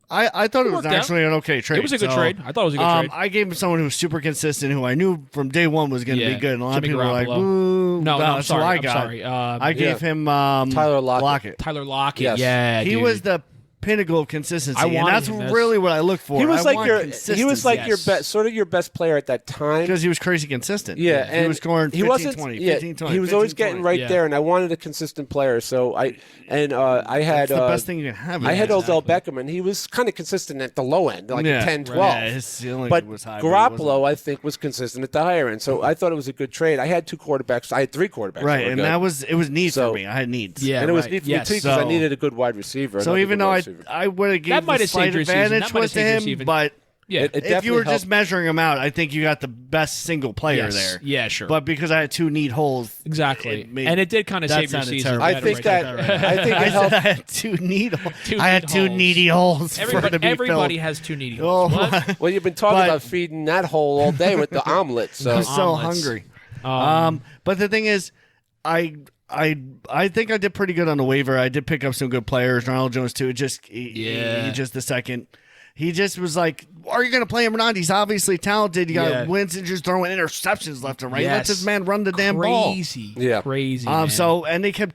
I thought it was worked out. actually an okay trade. It was a good So, trade. I thought it was a good trade. I gave him someone who was super consistent, who I knew from day one was going to Yeah, be good. And a lot Jimmy of people were like, Garoppolo. "Ooh, No, I'm that's sorry. who I I'm got." sorry. I gave him Tyler Lockett. Tyler Lockett. Yes. Yeah, he dude. was the pinnacle of consistency, I and wanted that's him as- really what I look for. He was I like want your consistency. your best, sort of your best player at that time. because he was crazy consistent. Yeah, he and was scoring 15, he wasn't. 20, Yeah, 15, 20. he was always 15, getting 20. right Yeah. there, and I wanted a consistent player. So I had That's the best thing you can have. I had Odell. Odell Beckham, and he was kind of consistent at the low end, like Yeah. 10, Right. 12. Yeah, his ceiling but was high, but he Garoppolo, I think, was consistent at the higher end. So I thought it was a good trade. I had 2 quarterbacks. I had 3 quarterbacks. Right, that were and good. it was needs So- for me. I had needs. Yeah, and it was right. neat for Yes. me too because I So- needed a good wide receiver. So another even good though wide I receiver. would have That given might the have slight saved your season. advantage That might have with saved your him, season. but Yeah. It if you definitely were helped. just measuring him out, I think you got the best single player Yes. there. Yeah, sure. But because I had 2 neat holes, exactly. it made- And it did kind of that save your sounded season. terrible. I You had it think right that there. I think I it said helped. I had 2 neat holes. Two I had neat 2 holes. needy holes for it to be Everybody filled. has 2 needy Oh, holes. What? Well, you've been talking But- about feeding that hole all day with the omelet. So I'm so Omelets. hungry. But the thing is, I think I did pretty good on the waiver. I did pick up some good players. Ronald Jones too. He just the second. He just was like, "Are you going to play him or not? He's obviously talented. You got Yeah. Winston just throwing interceptions left and right. Let Yes. this man run the damn ball." Crazy. Yeah. Crazy. man. And they kept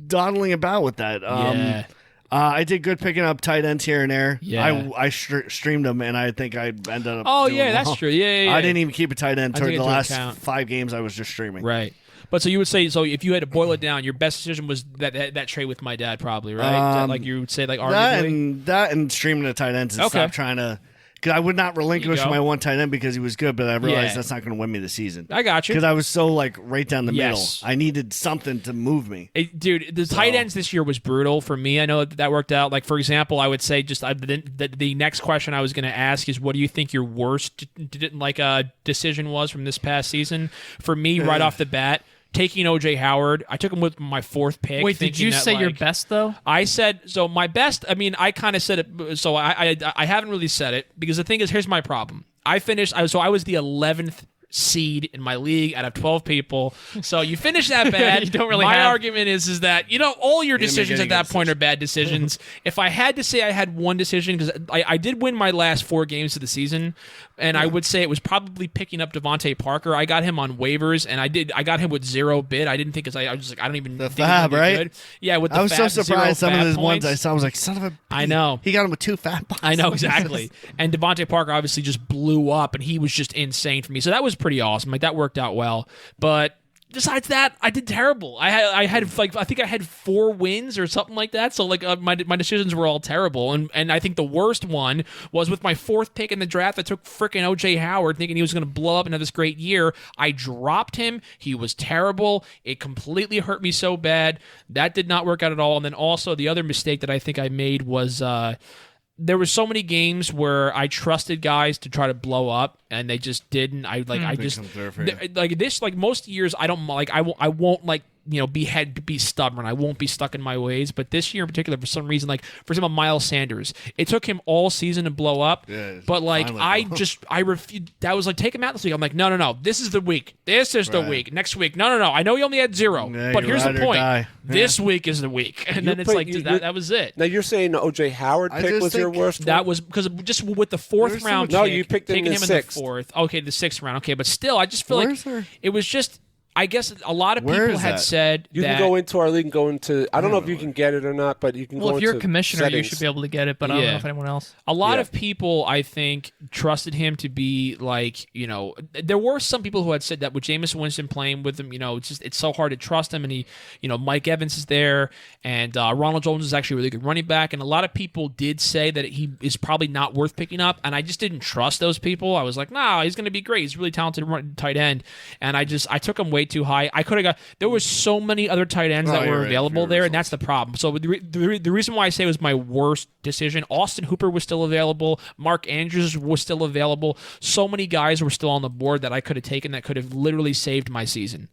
dawdling about with that. Yeah. I did good picking up tight ends here and there. Yeah. I streamed them, and I think I ended up. Oh, doing yeah, that's well. true. Yeah. I didn't even keep a tight end I toward took it the into last account. 5 games. I was just streaming. Right. But so you would say, so if you had to boil it down, your best decision was that trade with my dad, probably, right? Is that like you would say, like arguably? That and streaming the tight ends and Okay. stop trying to. Because I would not relinquish go. my one tight end because he was good, but I realized Yeah. that's not going to win me the season. I got you. Because I was so like right down the Yes. middle. I needed something to move me. Dude, the tight ends this year was brutal for me. I know that worked out. Like, for example, I would say the next question I was going to ask is, what do you think your worst decision was from this past season? For me, right off the bat, taking O.J. Howard. I took him with my 4th pick. Wait, did you thinking that, say your like, best though? I said, so my best, I mean, I kind of said it, so I haven't really said it, because the thing is, here's my problem. I was the 11th seed in my league out of 12 people. So you finish that bad. You don't really my have- argument is that, all your didn't make decisions any at that good point are bad decisions. If I had to say I had one decision, because I did win my last 4 games of the season, and I would say it was probably picking up Devontae Parker. I got him on waivers, and I got him with 0 bid. I didn't think, I was just like, I don't even The think he's fab, gonna be right? good. Yeah, with the I was so fab, 0 surprised some of fab his points. ones I saw. I was like, son of a. I know. He got him with 2 fat points. I know, exactly. And Devontae Parker obviously just blew up, and he was just insane for me. So that was pretty awesome. Like, that worked out well. But besides that, I did terrible. I think I had 4 wins or something like that. So, like, my decisions were all terrible. And I think the worst one was with my 4th pick in the draft. I took freaking O.J. Howard, thinking he was going to blow up and have this great year. I dropped him. He was terrible. It completely hurt me so bad. That did not work out at all. And then also the other mistake that I think I made was there were so many games where I trusted guys to try to blow up, and they just didn't. I just come through for you. like most years I don't like I won't like be stubborn. I won't be stuck in my ways. But this year in particular, for some reason, like for example, Miles Sanders, it took him all season to blow up. Yeah, but like finally. I refused. That was like, take him out this week. I'm like, no. This is the week. This is the Right. week. Next week, no. I know you only had 0, Yeah, but you here's the ride or point. die. This week is the week, and then it's put- like you- that was it. now you're saying the O.J. Howard I pick just was your think worst. That one? was because just with the 4th There's so round. much- No, pick, you picked him taking in him the in the 6th. 4th. Okay, the 6th round. Okay, but still, I just feel Where's like her- it was just. I guess a lot of Where people is had that? said You that can go into our league and go into. I don't know if you can get it or not, but you can Well, go if you're into a commissioner, settings. you should be able to get it, but I don't Yeah. know if anyone else. a lot Yeah. of people, I think, trusted him to be like, there were some people who had said that with Jameis Winston playing with him, it's so hard to trust him, and he, Mike Evans is there, and Ronald Jones is actually a really good running back, and a lot of people did say that he is probably not worth picking up, and I just didn't trust those people. I was like, nah, he's going to be great. He's a really talented tight end, and I took him way too high. I could have got, there was so many other tight ends that you're were right. available Fewer there, and that's the problem. So the reason why I say it was my worst decision, Austin Hooper was still available, Mark Andrews was still available. So many guys were still on the board that I could have taken that could have literally saved my season.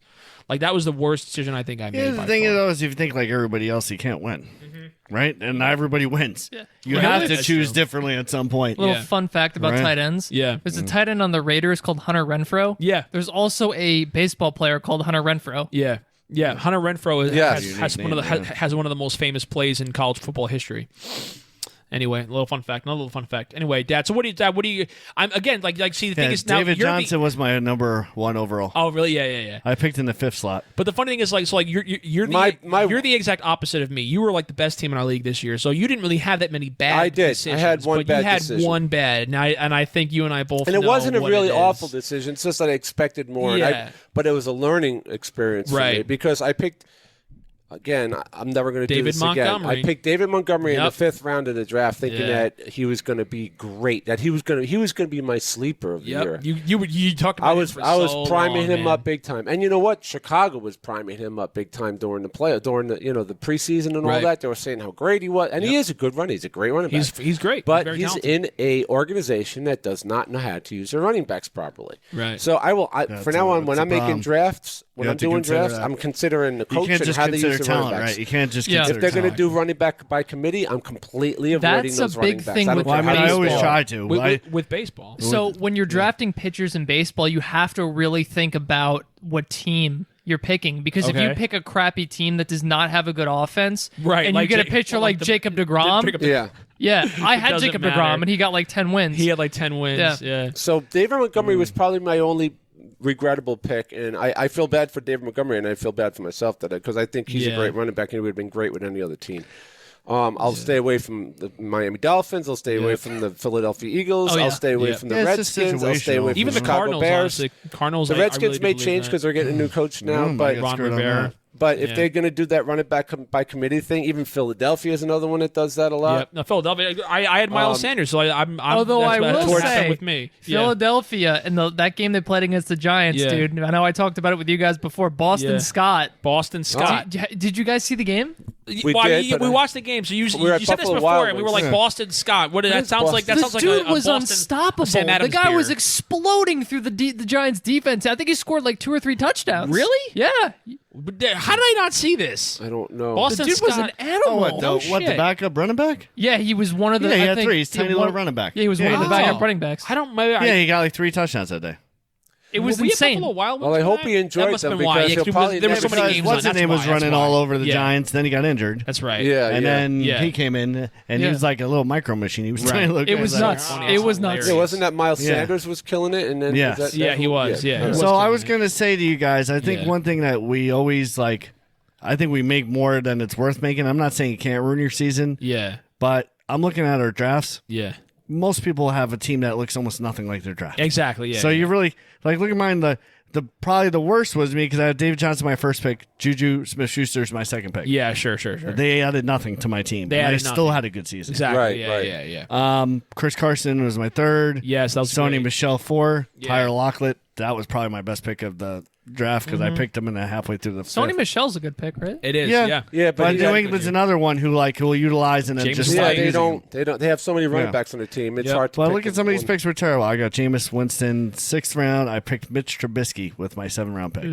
Like, that was the worst decision I think I made. Yeah, the by thing far. is, though, is if you think like everybody else, you can't win. right? And not everybody wins. Yeah. You Right. have to That's choose true. differently at some point. Little Yeah. fun fact about Right. tight ends. Yeah. There's a tight end on the Raiders called Hunter Renfrow. Yeah. There's also a baseball player called Hunter Renfrow. Yeah. Yeah. Hunter Renfrow Yes. has one of the has one of the most famous plays in college football history. Anyway, another little fun fact. Anyway, Dad. So what do you? I'm again like see the thing is now David you're Johnson was my number 1 overall. Oh really? Yeah. I picked in the 5th slot. But the funny thing is, like, you're you're the exact opposite of me. You were like the best team in our league this year, so you didn't really have that many bad. I did. I decisions, had one but bad you had decision. one bad, and I think you and I both. And it know wasn't a what really it is. awful decision. It's just that I expected more. Yeah. But it was a learning experience for me Right. because I picked. Again, I'm never going to do David this again. Montgomery. I picked David Montgomery in the Yep. 5th round of the draft, thinking Yeah. that he was going to be great. That he was going to be my sleeper of the year. Yep. You talked about I was him for so priming long, him man. up big time, and you know what? Chicago was priming him up big time during the the preseason and all Right. that. They were saying how great he was, and he is a good runner. He's a great running back. He's great, But very he's talented. in a organization that does not know how to use their running backs properly. Right. So for now on, when that's a I'm making problem. drafts, when You I'm have to doing consider drafts, that. I'm considering the You coach can't and just how they consider use the talent, running backs. right? You can't just Yeah. consider If they're going to talent. do running back by committee, I'm completely avoiding That's those a running big backs. thing I don't with care Well, I how mean, I you always spell it. try to. With baseball. So when you're drafting pitchers in baseball, you have to really think about what team you're picking, because if you Okay. pick a crappy team that does not have a good offense, Right, and like you get a Jake- pitcher like like the- Jacob DeGrom, Yeah. yeah, I had doesn't Jacob matter. DeGrom and he got like 10 wins. He had like 10 wins. Yeah. So David Montgomery was probably my only regrettable pick, and I feel bad for David Montgomery, and I feel bad for myself because I think he's a Yeah. great running back, and he would have been great with any other team. I'll stay away from the Miami Dolphins. I'll stay away from the Philadelphia Eagles. Oh, yeah. I'll stay away Yeah. from the Yeah, it's just Redskins. I'll stay away situational. from Even the the Chicago Cardinals. Bears. Honestly, Cardinals. The I Redskins really may believe change that. because they're getting a new coach now, I but got Ron screwed on Rivera. that. But if Yeah. they're going to do that running back by committee thing, even Philadelphia is another one that does that a lot. Yeah. No, Philadelphia. I had Miles Sanders, so I'm Although that's I what- will that's where it's at say, with me. Yeah. Philadelphia and that game they played against the Giants, Yeah. dude. I know I talked about it with you guys before. Boston Yeah. Scott. Boston Scott. Did you guys see the game? We Well, did, but we watched the game, so you we were at said this Buffalo before, Wild and we were Wings. like Boston Scott. What is sounds like? That Boston? sounds This like dude a was Boston, unstoppable. Sam The Adams guy was beer. exploding through the Giants' defense. I think he scored like 2 or 3 touchdowns. Really? Yeah. How did I not see this? I don't know. Boston The dude was Scott. an animal. Oh, what, No the shit. backup running back? Yeah, he was one of the. Yeah, he I had think 3. He's a tiny one- little running back. Yeah, he was one of the wow. backup running backs. I don't. Maybe Yeah, he got like 3 touchdowns that day. It was Were we at insane. Buffalo Wild Well, Wings I hope for he that? enjoyed That must have them been why. because Yeah, he'll probably there were never so many because games. What's on. his name That's was why, running that's all why. over the Yeah. Giants. Then he got injured. That's right. Yeah, And yeah. then Yeah. he came in, and he Yeah. was like a little micro machine. He was Right. trying to look. It was like, nuts. funny. It was It's nuts. hilarious. Yeah, wasn't that Miles Yeah. Sanders was killing it? And then Yes. was that, Yeah, he was. Yeah. He was So I killing was it. going to say to you guys, I think Yeah. one thing that we always like, I think we make more than it's worth making. I'm not saying it can't ruin your season, Yeah. but I'm looking at our drafts. Yeah. Most people have a team that looks almost nothing like their draft. Exactly. Yeah. So you really like look at mine. The probably the worst was me because I had David Johnson my first pick, Juju Smith-Schuster's my second pick. Yeah. Sure. They added nothing to my team. They and I added still nothing. had a good season. Exactly. Right, Yeah. right. Yeah. Chris Carson was my third. Yes, that was Sony great. Michel 4. Yeah. Tyler Lockett. That was probably my best pick of the draft because I picked him in the halfway through the Sony fifth. Michel's a good pick, right? It is. Yeah. Yeah. Yeah, But he New got- England's another one who will utilize and then James just White. Yeah, stop they using him. don't. They have so many running Yeah. backs on their team. It's Yep. hard to Well, pick look at some of these one. picks were terrible. I got Jameis Winston 6th round. I picked Mitch Trubisky with my 7th-round pick.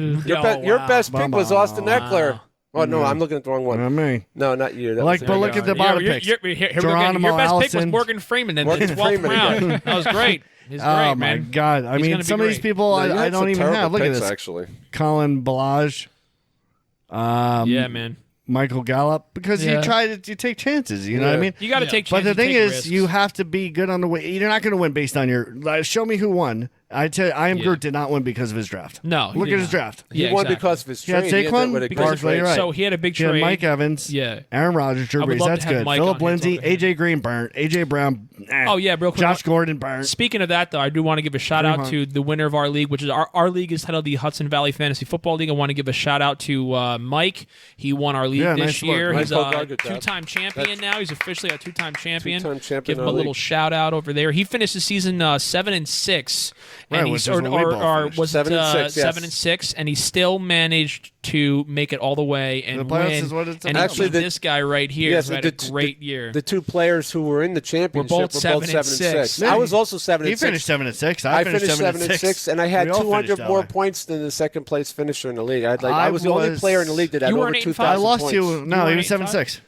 Your best pick was Austin Eckler. Oh no, I'm looking at the wrong You know one. what I mean? No, not you. That Like, was but look at the bottom picks. Here we go again. Geronimo Your best pick was Allison. Morgan Freeman in the Morgan 12th Freeman round. again. That was great. He's great, Oh, my man. God. I He's mean, gonna be some of these great. people No, you I had don't some even terrible have. Look at picks, this. Actually, Colin Balaj. Yeah, man. Michael Gallup. Because Yeah. you try to take chances. You know what I Yeah. mean? You got to take But chances. the thing take is, risks. you have to be good on the way. You're not going to win based on your. Show me who won. I tell you, I am Yeah. Groot did not win because of his draft. No, he Look did at his not. draft. he Yeah, won exactly. because of his He had trade. He ended Saquon, with a Barkley, good trade. right. So he had a big He had trade. Mike Evans. Yeah. Aaron Rodgers, Drew I would Brees. love That's to have good. Mike Philip on here Lindsay, talking to him. AJ Green, burnt. AJ Brown. Oh, yeah, real quick. Josh Gordon, burnt. Speaking of that, though, I do want to give a shout out Fremont. to the winner of our league, which is our league is titled the Hudson Valley Fantasy Football League. I want to give a shout out to Mike. He won our league Yeah, this nice work. year. Nice He's work, a good job. two-time champion now. He's officially a two-time champion. Two-time champion Give him in a our little league. shout out over there. He finished the season 7-6, Right, and which he's is what we both finished. was 7-6, yes. 7-6, and he still managed to make it all the way and The playoffs win. is what it's and about. actually, Actually, this guy right here Yes, who had the- a great year. The two players who were in the championship both were both 7-6. 7-6. I was also 7-6. He finished 7-6. I finished 7-6, and I had We all 200 finished that more way. points than the second place finisher in the league. I I was the only was- player in the league that had You were over an 2,000 I lost points. you. No, were he an was 7-6.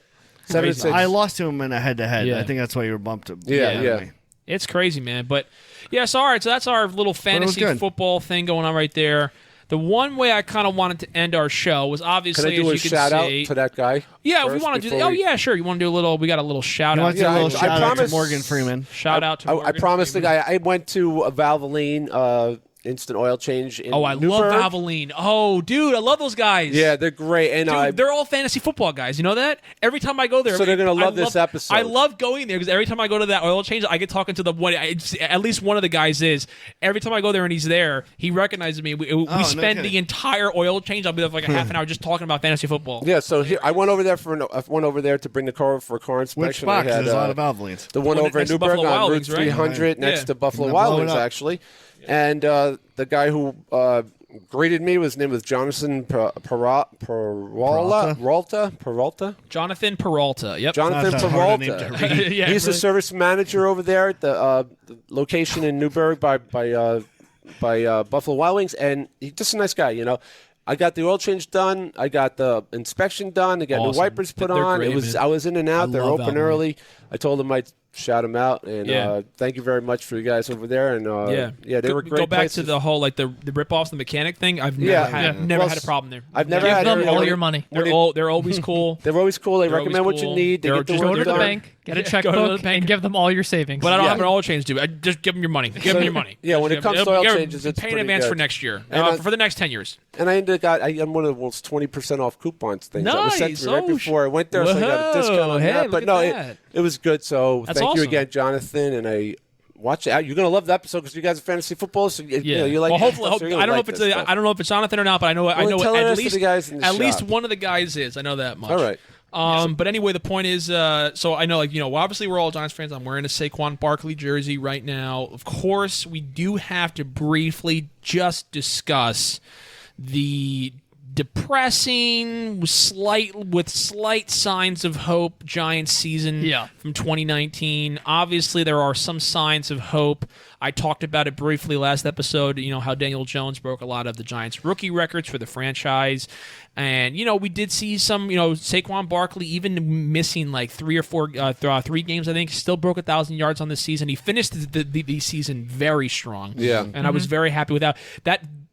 Crazy. 7-6. I lost to him in a head-to-head. Yeah. I think that's why you were bumped. Yeah. It's crazy, man. But yeah, so all right, so that's our little fantasy good. football thing going on right there. The one way I kind of wanted to end our show was obviously, Can I do as a you can shout out see, to that guy? yeah, if we first want to do. before Oh we- yeah, sure. You want to do a little? We got a little shout You out. want to do a little I shout out to promise- Morgan Freeman? Shout out to. I Morgan promised the Freeman. guy. I went to a Valvoline instant oil change in Oh, I Newburgh. love Valvoline. Oh, dude, I love those guys. Yeah, they're great. And Dude, they're all fantasy football guys. You know that? Every time I go there, So they're gonna I love this episode. I love going there because every time I go to that oil change, I get talking to at least one of the guys is. Every time I go there and he's there, he recognizes me. We no spend the kidding. entire oil change. I'll be there for like a half an hour just talking about fantasy football. yeah, so here I went over there to bring the car over for a car inspection. Which box? I had, There's a lot of Valvolines. the one One over in next to Newburgh Buffalo on Wild Route Wings, right? 300 next Yeah. to Buffalo And Wild blow it Wings, up. actually. And the guy who greeted me, his name was Jonathan Peralta. Jonathan Peralta. Yep. Jonathan Not that hard a name Peralta. to read. Yeah, He's the really. service manager over there at the location in Newburgh by Buffalo Wild Wings, and he's just a nice guy. You know, I got the oil change done, I got the inspection done, I got new Awesome. wipers put They're on. great, It was man. I was in and out. They're love open Valvoline. early. I told them I'd shout them out, and Yeah. thank you very much for you guys over there. And they Go- were great. Go back places. to the whole like the rip-offs, the mechanic thing. I've never Yeah. had Yeah. never Well, had a problem there. I've never Give had them all everybody- your money. They're always cool. They're always cool. They They're recommend always what you cool. need. They They're get the just work Go to the done. bank, get a Yeah, go to the checkbook, bank. and give them all your savings. But I don't Yeah. have an oil change, dude. I just give them your money. Give them your money. Yeah, when it comes to oil You're changes, it's pay in pretty advance good. for next year, And for the next 10 years. And I'm one of the most 20% off coupons things that was sent Nice. to me right Oh, before I went there, so I got a discount whoa. on Hey, that. look But at no, that. it was good. So That's thank you awesome. again, Jonathan, and I watch it out. You're gonna love the episode because you guys are fantasy football. So you know, you like. well, hopefully, so you're gonna I don't know like if it's this stuff. I don't know if it's Jonathan or not, but I know tell the at rest of least the guys in the at least shop. one of the guys is. I know that much. All right. But anyway, the point is, so I know, like, you know, obviously we're all Giants fans. I'm wearing a Saquon Barkley jersey right now. Of course, we do have to briefly just discuss the depressing, with slight signs of hope Giants season from 2019. Obviously, there are some signs of hope. I talked about it briefly last episode, you know, how Daniel Jones broke a lot of the Giants' rookie records for the franchise. And, you know, we did see some, you know, Saquon Barkley even missing like 3 games, I think, still broke 1,000 yards on the season. He finished the season very strong. Yeah. And I was very happy with that.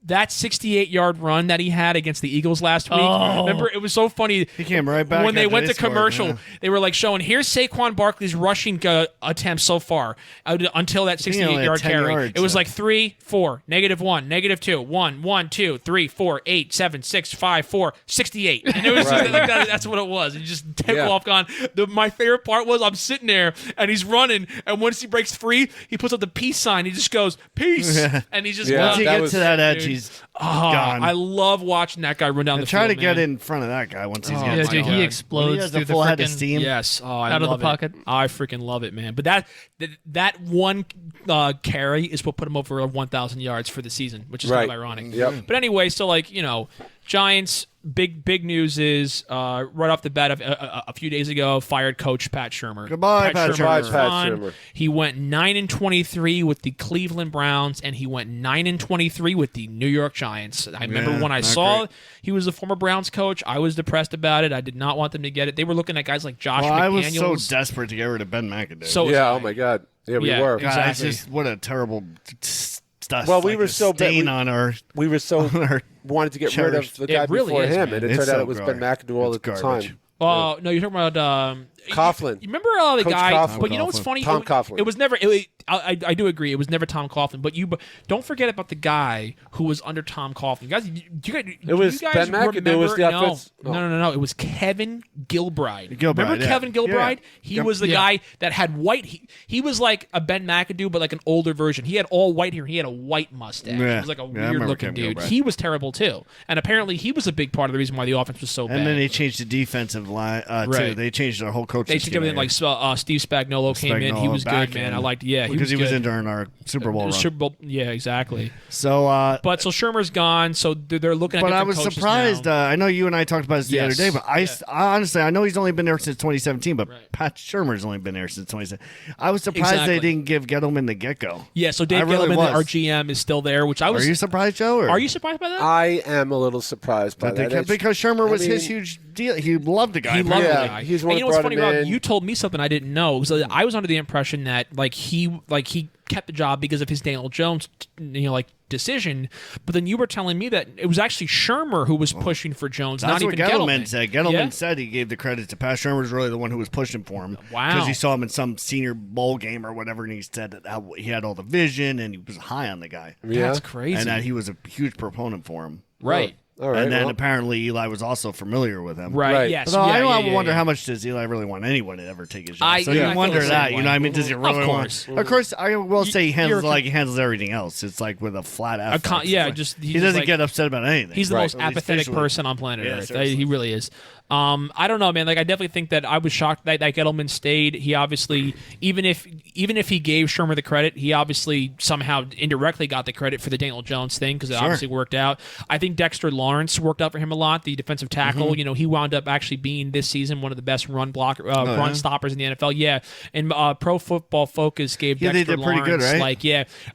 That 68-yard run that he had against the Eagles last week. Remember, it was so funny. He came right back when they after went they to scored, commercial. yeah. They were like showing, here's Saquon Barkley's rushing attempt so far until that he only had 68-yard 10 carry. yards, It was so. like 3, 4, -1, -2, 1, 1, 2, 3, 4, 8, 7, 6, 5, 4, 68. And it was just like that's what it was. And you just take off gone. My favorite part was I'm sitting there and he's running, and once he breaks free, he puts up the peace sign. He just goes, peace. And he just Yeah. Once he that gets was- to that edge, dude. he's Oh, gone. I love watching that guy run down the and try field, to get man. in front of that guy once he's Oh, getting Yeah, my dude, God. he when he explodes has through a the full head of frickin' steam. Yes, I Out of the love it. pocket. I freaking love it, man. But that one carry is what put him over 1,000 yards for the season, which is kind of ironic. Yep. But anyway, so like, you know, Giants. Big news is right off the bat a few days ago, fired coach Pat Shurmur. Goodbye, Pat Shurmur Shurmur. is Pat gone. Shurmur. He went 9-23 with the Cleveland Browns, and he went 9-23 with the New York Giants. I remember when I not saw great. he was the former Browns coach. I was depressed about it. I did not want them to get it. They were looking at guys like Josh Well, I was McDaniels. so desperate to get rid of Ben McAdoo. So was Yeah. I. Oh my God. Yeah, we Yeah, were. God, it's exactly. just what a terrible stuff. Well, we like were a so bad- stain we- on our We were so on our wanted to get rid of cherished. the It guy really before is, him, man. and it It's turned out so it was Ben garbage. McAdoo all It's the garbage. time. Oh no, you're talking about Coughlin. You remember the Coach guy? Coughlin. But you know what's funny? Tom Coughlin. It was never. I do agree. It was never Tom Coughlin. But don't forget about the guy who was under Tom Coughlin. Guys, It was you guys Ben McAdoo remember? was the no, offense- no. It was Kevin Gilbride. Gilbride, Remember yeah. Kevin Gilbride? Yeah. He was the guy that had white. He was like a Ben McAdoo, but like an older version. He had all white hair. He had a white mustache. Yeah. He was like a Yeah, I weird remember looking Kevin dude. Gilbride. He was terrible too. And apparently he was a big part of the reason why the offense was so bad. And then they changed the defensive line too. Right. They changed their whole coaching They scheme. took everything like Steve Spagnuolo came in. He Spagnuolo was back good, man. in. I liked. because he was good. in during our Super Bowl run. Super Bowl. Yeah, exactly. So, But so Shermer's gone. So they're looking at. but I different was coaches surprised. now. I know you and I talked about this the Yes. other day, but I honestly, I know he's only been there since 2017, but Right. Pat Shermer's only been there since 2017. I was surprised Exactly. they didn't give Gettleman the get-go. Yeah. So Dave I really Gettleman, was. our GM, is still there, which I Are was. you surprised, Joe? Or? Are you surprised by that? I am a little surprised by But they that. kept- because Shermer I was his mean, huge deal. He loved the guy. He loved Yeah, the guy. he's And one you know that what's brought funny, him And you told me something I didn't know. So I was under the impression that he kept the job because of his Daniel Jones, decision. But then you were telling me that it was actually Shermer who was pushing for Jones, That's not what even Gettleman said. Gettleman Yeah? said he gave the credit to Pat. Shermer was really the one who was pushing for him. Wow. Because he saw him in some senior bowl game or whatever, and he said that he had all the vision and he was high on the guy. That's crazy. And that he was a huge proponent for him. Right. All right. And then well, apparently Eli was also familiar with him. Right. Yes. Although yeah, I yeah, wonder yeah. how much does Eli really want anyone to ever take his job. I So you feel wonder the that. same You know what I mean? way. Does he really want? course. Of course, I will say he handles You're- it like he handles everything else. It's like with a flat F. He He doesn't get upset about anything. He's the Right. most At least apathetic visually. person on planet Yeah, Earth. seriously. He really is. I don't know, man. I definitely think that I was shocked that Gettleman stayed. He obviously, even if he gave Shermer the credit, he obviously somehow indirectly got the credit for the Daniel Jones thing because it obviously worked out. I think Dexter Lawrence worked out for him a lot, the defensive tackle. He wound up actually being this season one of the best run stoppers in the NFL. Yeah, and Pro Football Focus gave Yeah, they Dexter did pretty Lawrence good,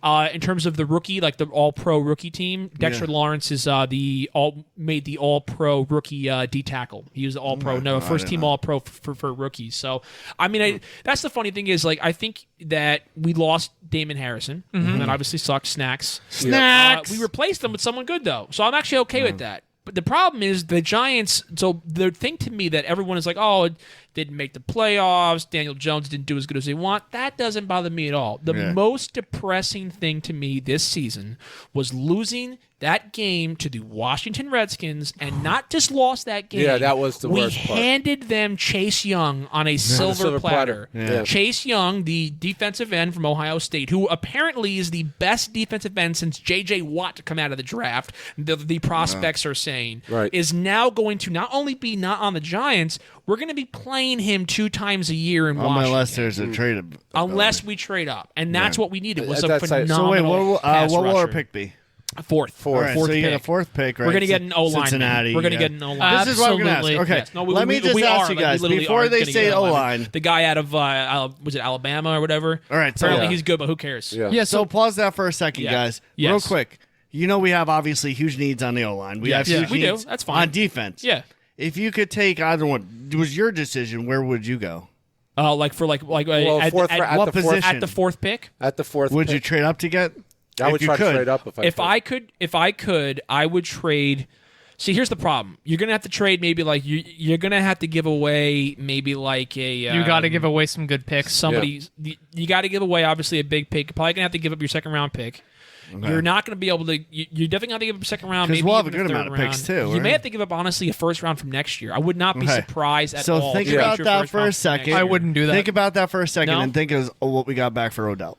right? in terms of the rookie, the All-Pro rookie team. Dexter Lawrence is the All-Pro rookie D tackle. He was the All-Pro, first team All-Pro for rookies. So, I mean, that's the funny thing is, I think that we lost Damon Harrison, and that obviously sucks. Snacks. We replaced them with someone good though, so I'm actually okay with that. But the problem is the Giants. So the thing to me that everyone is like, oh, it didn't make the playoffs. Daniel Jones didn't do as good as they want. That doesn't bother me at all. The most depressing thing to me this season was losing that game to the Washington Redskins, and not just lost that game. Yeah, that was the worst part. We handed them Chase Young on a silver platter. Yeah. Chase Young, the defensive end from Ohio State, who apparently is the best defensive end since J.J. Watt to come out of the draft, the prospects are saying, is now going to not only be not on the Giants, we're going to be playing him 2 times a year in Washington. Unless there's a trade. Unless we trade up. And that's what we needed, was a That's like- phenomenal So wait, what will our rusher. pick be? Fourth. All right, so you get a pick. fourth pick, right? We're going to get an O-line. Cincinnati. We're going to yeah. get an O-line. This is what I'm going to ask. Absolutely. Okay, Yes. No, let me just ask you guys, before they say O-line. The guy out of, was it Alabama or whatever? All right, so Apparently he's good, but who cares? Yeah. Yeah, So pause that for a second, Yeah. guys. Yes. Real quick. We have obviously huge needs on the O-line. We Yes. have huge We do. needs That's fine. on defense. Yeah. If you could take either one, it was your decision, where would you go? Well, at fourth what the fourth, position? at the fourth pick? at the fourth. Would pick. you trade up to get? I would if you try to could. trade up If I could, I would trade. See, here's the problem. You're gonna have to trade maybe you're gonna have to give away maybe a. you got to give away some good picks. You got to give away obviously a big pick. You're probably gonna have to give up your second round pick. Okay. You're not going to be able to. You're definitely going to have to give up a second round. 'Cause Maybe we'll have even a good third amount of picks, round. too, You right? may have to give up honestly a first round from next year. I would not be Okay. surprised at So all. think if you about get your that first for round a from second. next year. I wouldn't do that. Think about that for a second No? and think of what we got back for Odell.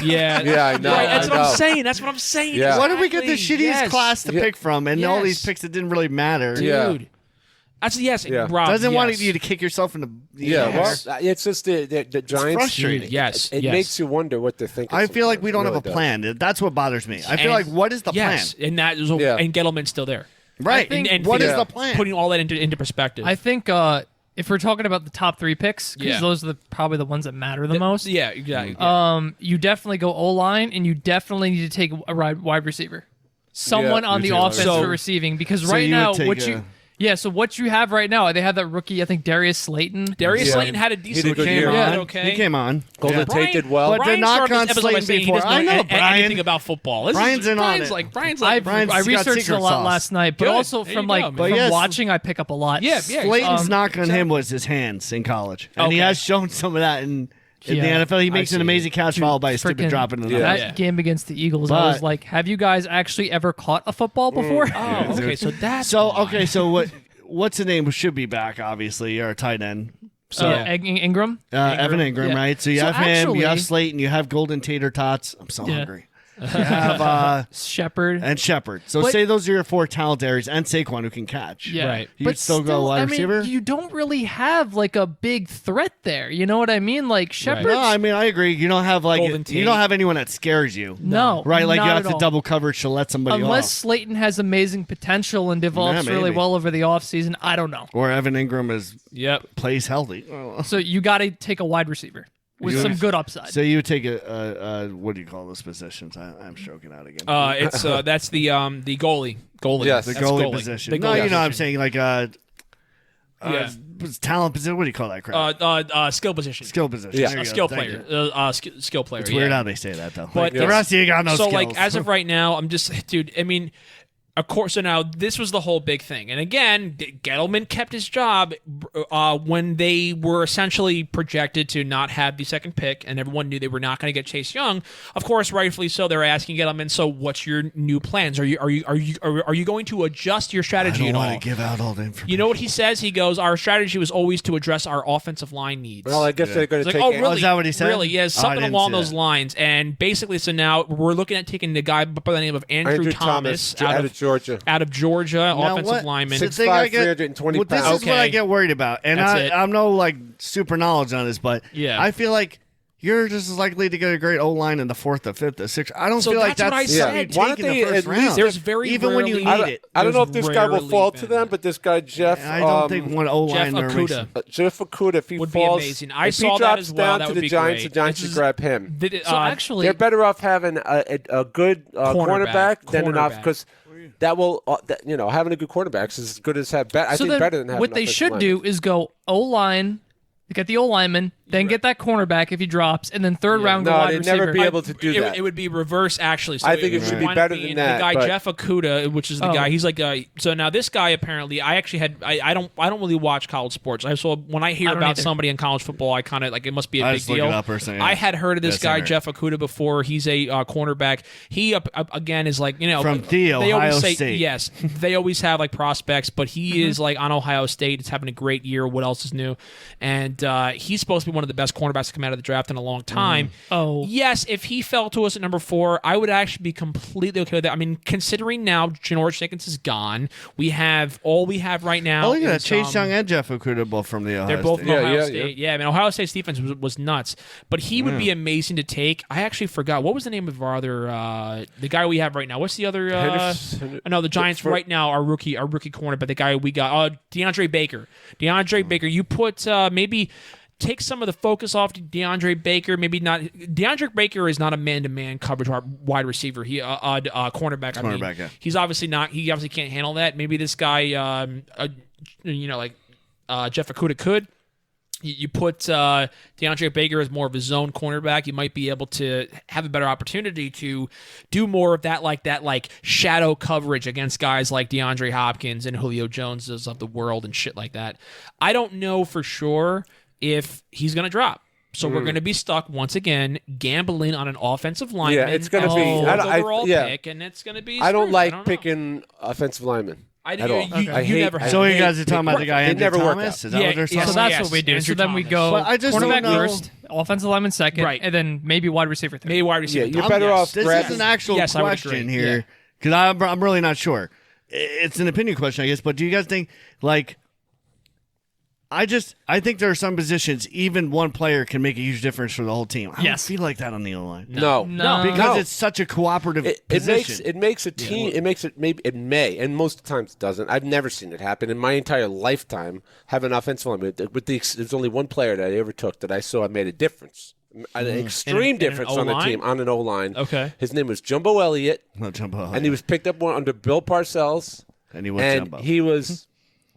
Yeah, Yeah, I know, Right, that's I what know. I'm saying. That's what I'm saying. Yeah. Why did we get the Exactly. shittiest Yes. class to Yeah. pick from and all these Yes. picks that didn't really matter? dude? Yeah. That's yes. Yeah. Rob, Doesn't want yes. you to kick yourself in the Yeah, ass. well, it's just the Giants. frustrating. Yes, It yes. makes you wonder what they're thinking. I feel like we don't sometimes. have a It really plan. That's what bothers me. I feel And- like, what is the yes, plan? and that is Yeah. and Gettleman's still there. Right. think- And What is Yeah. the plan? Putting all that into perspective. I think if we're talking about the top 3 picks, because Yeah. those are probably the ones that matter the most. Yeah, exactly. You definitely go O-line, and you definitely need to take a wide receiver, someone Yeah, on you the do. offense So- for receiving. Because so right you now, would take what a- you so what you have right now, they have that rookie, I think Darius Slayton. Darius Yeah. Slayton had a He decent did a good game. year. Yeah, on. okay. He came on. Golden Yeah. Tate did well. But Brian to knock started on this episode by Slayton saying he before- doesn't I know, a- Brian. anything about football. This Brian's is, in on Brian's it. like Brian's I like Brian's got researched secret a lot sauce. last night, but Good. also There from you like go, man. But from yes. watching, I pick up a lot. Yeah, Slayton's knock on exactly. him was his hands in college. And he Okay. has shown some of that in the Yeah. NFL. He I makes an see. amazing catch followed by a stupid Frickin- drop into the Yeah. net. That game against the Eagles, I But- was like, have you guys actually ever caught a football before? Oh, okay. So that's So, why. okay, so what's the name? Should be back, obviously, our tight end. So Yeah. Ingram. Evan Ingram, Yeah. right? So you So have him, you have actually- Slayton, you have Golden Tater Tots. I'm so Yeah. hungry. You have Shepard. and Shepard. So But- say those are your 4 talent areas, and Saquon who can catch. Yeah. Right. You would still go wide receiver? You don't really have like a big threat there. You know what I mean? Like Shepard. No, I mean I agree. You don't have Golden you Tate. don't have anyone that scares you. No. Right? Like you not have at to all. double coverage to let somebody Unless off. Slayton has amazing potential and develops Yeah, really maybe. well over the offseason, I don't know. Or Evan Ingram Yep. plays healthy. So you got to take a wide receiver with You- some good upside. So you would take a what do you call those positions? I'm stroking out again. It's that's the goalie. Goalie. Yes. the That's goalie position. The No, goalie you know what I'm position. saying like Yeah. talent position. What do you call that crap? Skill position. Skill position. Yeah. There you A go. skill Thank player. you. Skill player. It's yeah. weird how they say that though. But Like, the rest of you got no so skills. like as of right now, I'm just dude. I mean, of course. So now this was the whole big thing, and again, Gettleman kept his job when they were essentially projected to not have the second pick, and everyone knew they were not going to get Chase Young. Of course, rightfully so. They're asking Gettleman, so what's your new plans? Are you going to adjust your I strategy don't at all? want to give out all the information. You know what he says? He goes, our strategy was always to address our offensive line needs. Well, I guess they're going It's to like, take. oh, really? is that what he said? Really? Yeah, Oh, I something didn't along see those that. lines. And basically, so now we're looking at taking the guy by the name of Andrew Thomas out of Georgia. Offensive what? lineman. The 6'5", thing I get- 320 well, this pounds. is what I get worried about, and That's it. I'm no like super knowledge on this, but Yeah. I feel like you're just as likely to get a great O line in the 4th, the 5th, the 6th. I don't So feel like that's what I that's said. something Why don't taken they the first at least- round. There's very even when you rarely- need it. I don't know if There's this guy will rarely fall to been them, that. but this guy Jeff. I don't think one O Jeff line Okuda Jeff Okuda, if he would be falls, amazing. I if saw he that drops as well. down That to would the be Giants, great. the Giants This should is- grab him. So actually, They're better off having a good cornerback than enough Cornerback. because that will, having a good cornerback is as good as have. I so think then better than having. what they should do is go O line, get the O lineman, then get that cornerback if he drops, and then third round go No, wide they'd receiver. never be able to do that. It would be reverse, actually. So I think it should be wind better up being than that, The guy but- Jeff Okuda, which is the Oh. guy, he's like so now this guy apparently, I actually had I don't really watch college sports. When I hear I don't about either. somebody in college football, I kind of like it must be a I big just look deal. it up or something, yeah. I had heard of this Yes, I guy heard. Jeff Okuda before. He's a cornerback. He again is like From they always Ohio say, State. Yes, they always have like prospects, but he is like on Ohio State. It's having a great year. What else is new? And he's supposed to be one of the best cornerbacks to come out of the draft in a long time. Oh. Yes, if he fell to us at number 4, I would actually be completely okay with that. I mean, considering now Janoris Jenkins is gone, we have right now. Oh, look at that. is, Chase Young and Jeff Okuda both from the Ohio they're both State. from Ohio Yeah, State. Yeah, I mean, Ohio State's defense was nuts, but he would be amazing to take. I actually forgot what was the name of our other the guy we have right now. What's the other? No, the Giants right now. Our rookie corner, but the guy we got, DeAndre Baker. DeAndre Baker. You put maybe. Take some of the focus off DeAndre Baker. Maybe not. DeAndre Baker is not a man-to-man coverage wide receiver. He cornerback. Cornerback, yeah. He's obviously not. He obviously can't handle that. Maybe this guy, like Jeff Okuda could. You put DeAndre Baker as more of a zone cornerback, you might be able to have a better opportunity to do more of that shadow coverage against guys like DeAndre Hopkins and Julio Joneses of the world and shit like that. I don't know for sure if he's going to drop. So we're going to be stuck once again gambling on an offensive lineman. Yeah, it's going to as be. the fourth overall yeah. pick, and it's going to be. I don't screwed. like know. picking offensive linemen. I at all. You I hate- never have. So you hate- guys are talking about the guy They Andrew never work Thomas? out. Is that what they're Yeah, talking So about? that's what we do. Andrew So then we Thomas. go But I just cornerback don't know- first, offensive lineman second, Right. and then maybe wide receiver third. Maybe wide receiver. Yeah, you're third. better Yes. off This grabbing- is an actual Yes, I would question agree. here because I'm really not sure. It's an opinion question, I guess. But do you guys think I think there are some positions even one player can make a huge difference for the whole team. I Yes. don't feel like that on the O line. No, No. Because it's such a cooperative It position. makes a team. It makes it maybe it may, and most times it doesn't. I've never seen it happen in my entire lifetime. Have an offensive lineman. There's only one player that I ever took that I saw made a difference, an extreme In an difference on the O-line? team on an O line. Okay. His name was Jumbo Elliott, Not Jumbo, and he was picked up under Bill Parcells, and he was and Jumbo. he was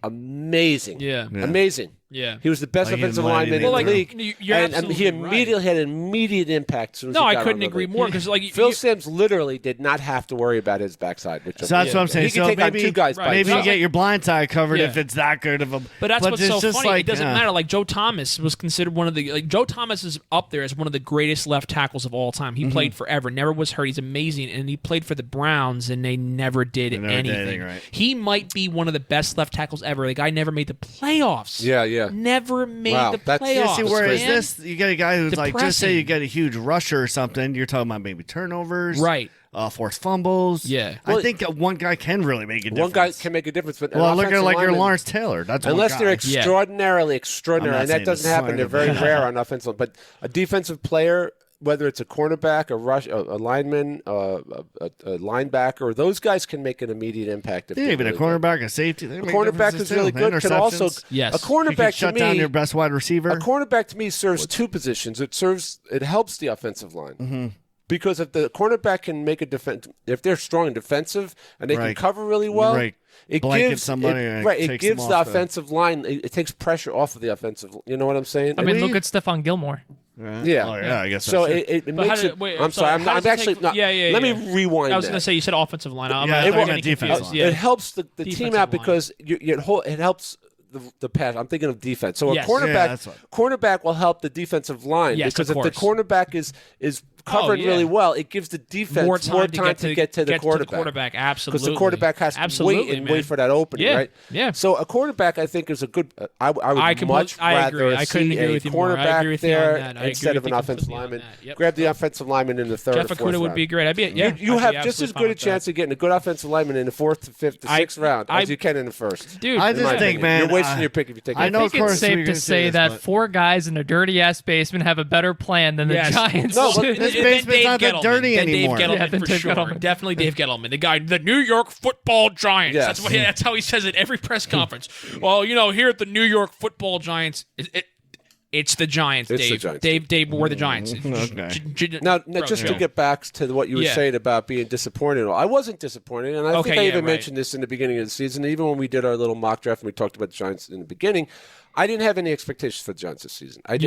amazing. Yeah. Amazing. Yeah. He was the best Like, he offensive didn't mind lineman in the anything. league, You're and absolutely he immediately right. had an immediate impact. As soon as No, he I got couldn't on the agree league. more because Phil Simms literally did not have to worry about his backside. So that's what I'm saying. He can So take maybe, on two guys by maybe you himself. get your blind side covered Yeah. if it's that good of a. But that's what's it's so just funny. Like, it doesn't matter. Like Joe Thomas was considered one of the Joe Thomas is up there as one of the greatest left tackles of all time. He played forever, never was hurt. He's amazing, and he played for the Browns, and they never did never did anything. anything right. He might be one of the best left tackles ever. The guy never made the playoffs. Yeah. Never made Wow, the that's- playoffs. Yeah, see, where is man. this? You get a guy who's like, just say Depressing. you get a huge rusher or something. You're talking about maybe turnovers, Right. Forced fumbles. Yeah. I think one guy can really make a difference. One guy can make a difference, but an Well, look at offensive like your lineman- Lawrence Taylor. That's one Unless guy. they're extraordinary, I'm not and that saying doesn't it's happen. They're very slander, but- rare on offensive. But a defensive player, whether it's a cornerback, a lineman, a linebacker, those guys can make an immediate impact. If Yeah, they're even a really good. cornerback, a safety. They A make cornerback differences who's really too. good can also. Interceptions. Yes. A You can cornerback shut to down me. your best wide receiver. A cornerback to me serves two positions. It helps the offensive line. Because if the cornerback can make a defense, if they're strong and defensive and they can cover really well, it Blanket gives somebody it gives the offensive line. It takes pressure off of the offensive. You know what I'm saying? I mean, look at Stephon Gilmore. Yeah. Oh, yeah, I guess so. that's It makes it. Wait, I'm sorry. I'm actually. Let me rewind. I was going to say you said offensive line. defense line. It helps the team out because it helps the pass. I'm thinking of defense. So a cornerback will help the defensive line because if the cornerback is covering really well, it gives the defense more time to get to the quarterback. Absolutely. Because the quarterback has to wait for that opening, right? Yeah. So a quarterback, I think, is a good. I would much rather see a cornerback there instead of an offensive lineman. Grab the offensive lineman in the third or fourth round. Jeff Okudah would be great. You have just as good a chance of getting a good offensive lineman in the fourth, fifth, sixth round as you can in the first. Dude, I just think, man, you're wasting your pick if you take. I know, I think it's safe to say that 4 guys in a dirty ass basement have a better plan than the Giants. No, this basement's not that dirty anymore. Dave Gettleman for sure. Definitely Dave Gettleman, the New York Football Giants. Yes. That's how he says it every press conference. Well, here at the New York Football Giants, it's the Giants, It's Dave. the Giants. Dave, we're the Giants. Now, just to get back to what you were saying about being disappointed, I wasn't disappointed, and I think I even mentioned this in the beginning of the season. Even when we did our little mock draft and we talked about the Giants in the beginning, I didn't have any expectations for the Giants this season. To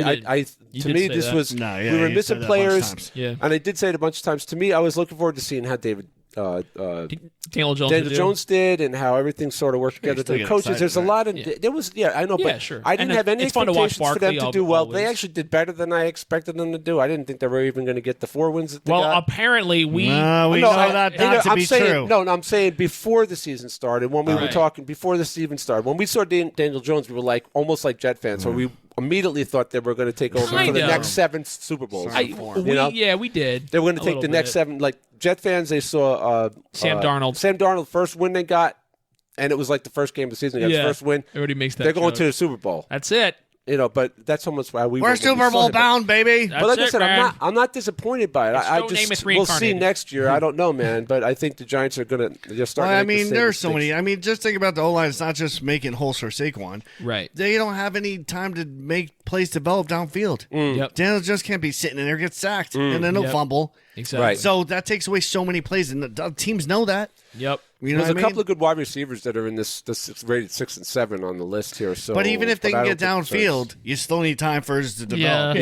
me, this was we were missing players, and I did say it a bunch of times. To me, I was looking forward to seeing how Daniel Jones did, and how everything sort of worked together. The coaches, there's a lot of there was, I know, but sure. I didn't have any expectations for them to do well. Always. They actually did better than I expected them to do. I didn't think they were even going to get the 4 wins that they got. Apparently we know that not to be true. No, I'm saying before the season started, when we were talking before the season started, when we saw Daniel Jones, we were almost like Jet fans, where we immediately thought they were going to take over for the next 7 Super Bowls. We did. They were going to take the next 7. Like Jet fans, they saw Sam Darnold. Sam Darnold, first win they got, and it was like the first game of the season. They got the first win. Everybody makes that. They're going to the Super Bowl. That's it. But that's almost why we're Super Bowl bound, baby. But like I said, I'm not disappointed by it. We'll see next year. I don't know, man. But I think the Giants are going to just start. I mean, there's so many. I mean, just think about the O-line. It's not just making holes for Saquon. Right. They don't have any time to make plays develop downfield. Yep. Daniel just can't be sitting in there, get sacked, and then he'll fumble. Exactly. Right. So that takes away so many plays, and the teams know that. Yep. There's a couple of good wide receivers that are in this rated 6 and 7 on the list here. So, but even if they can get downfield, you still need time for it to develop.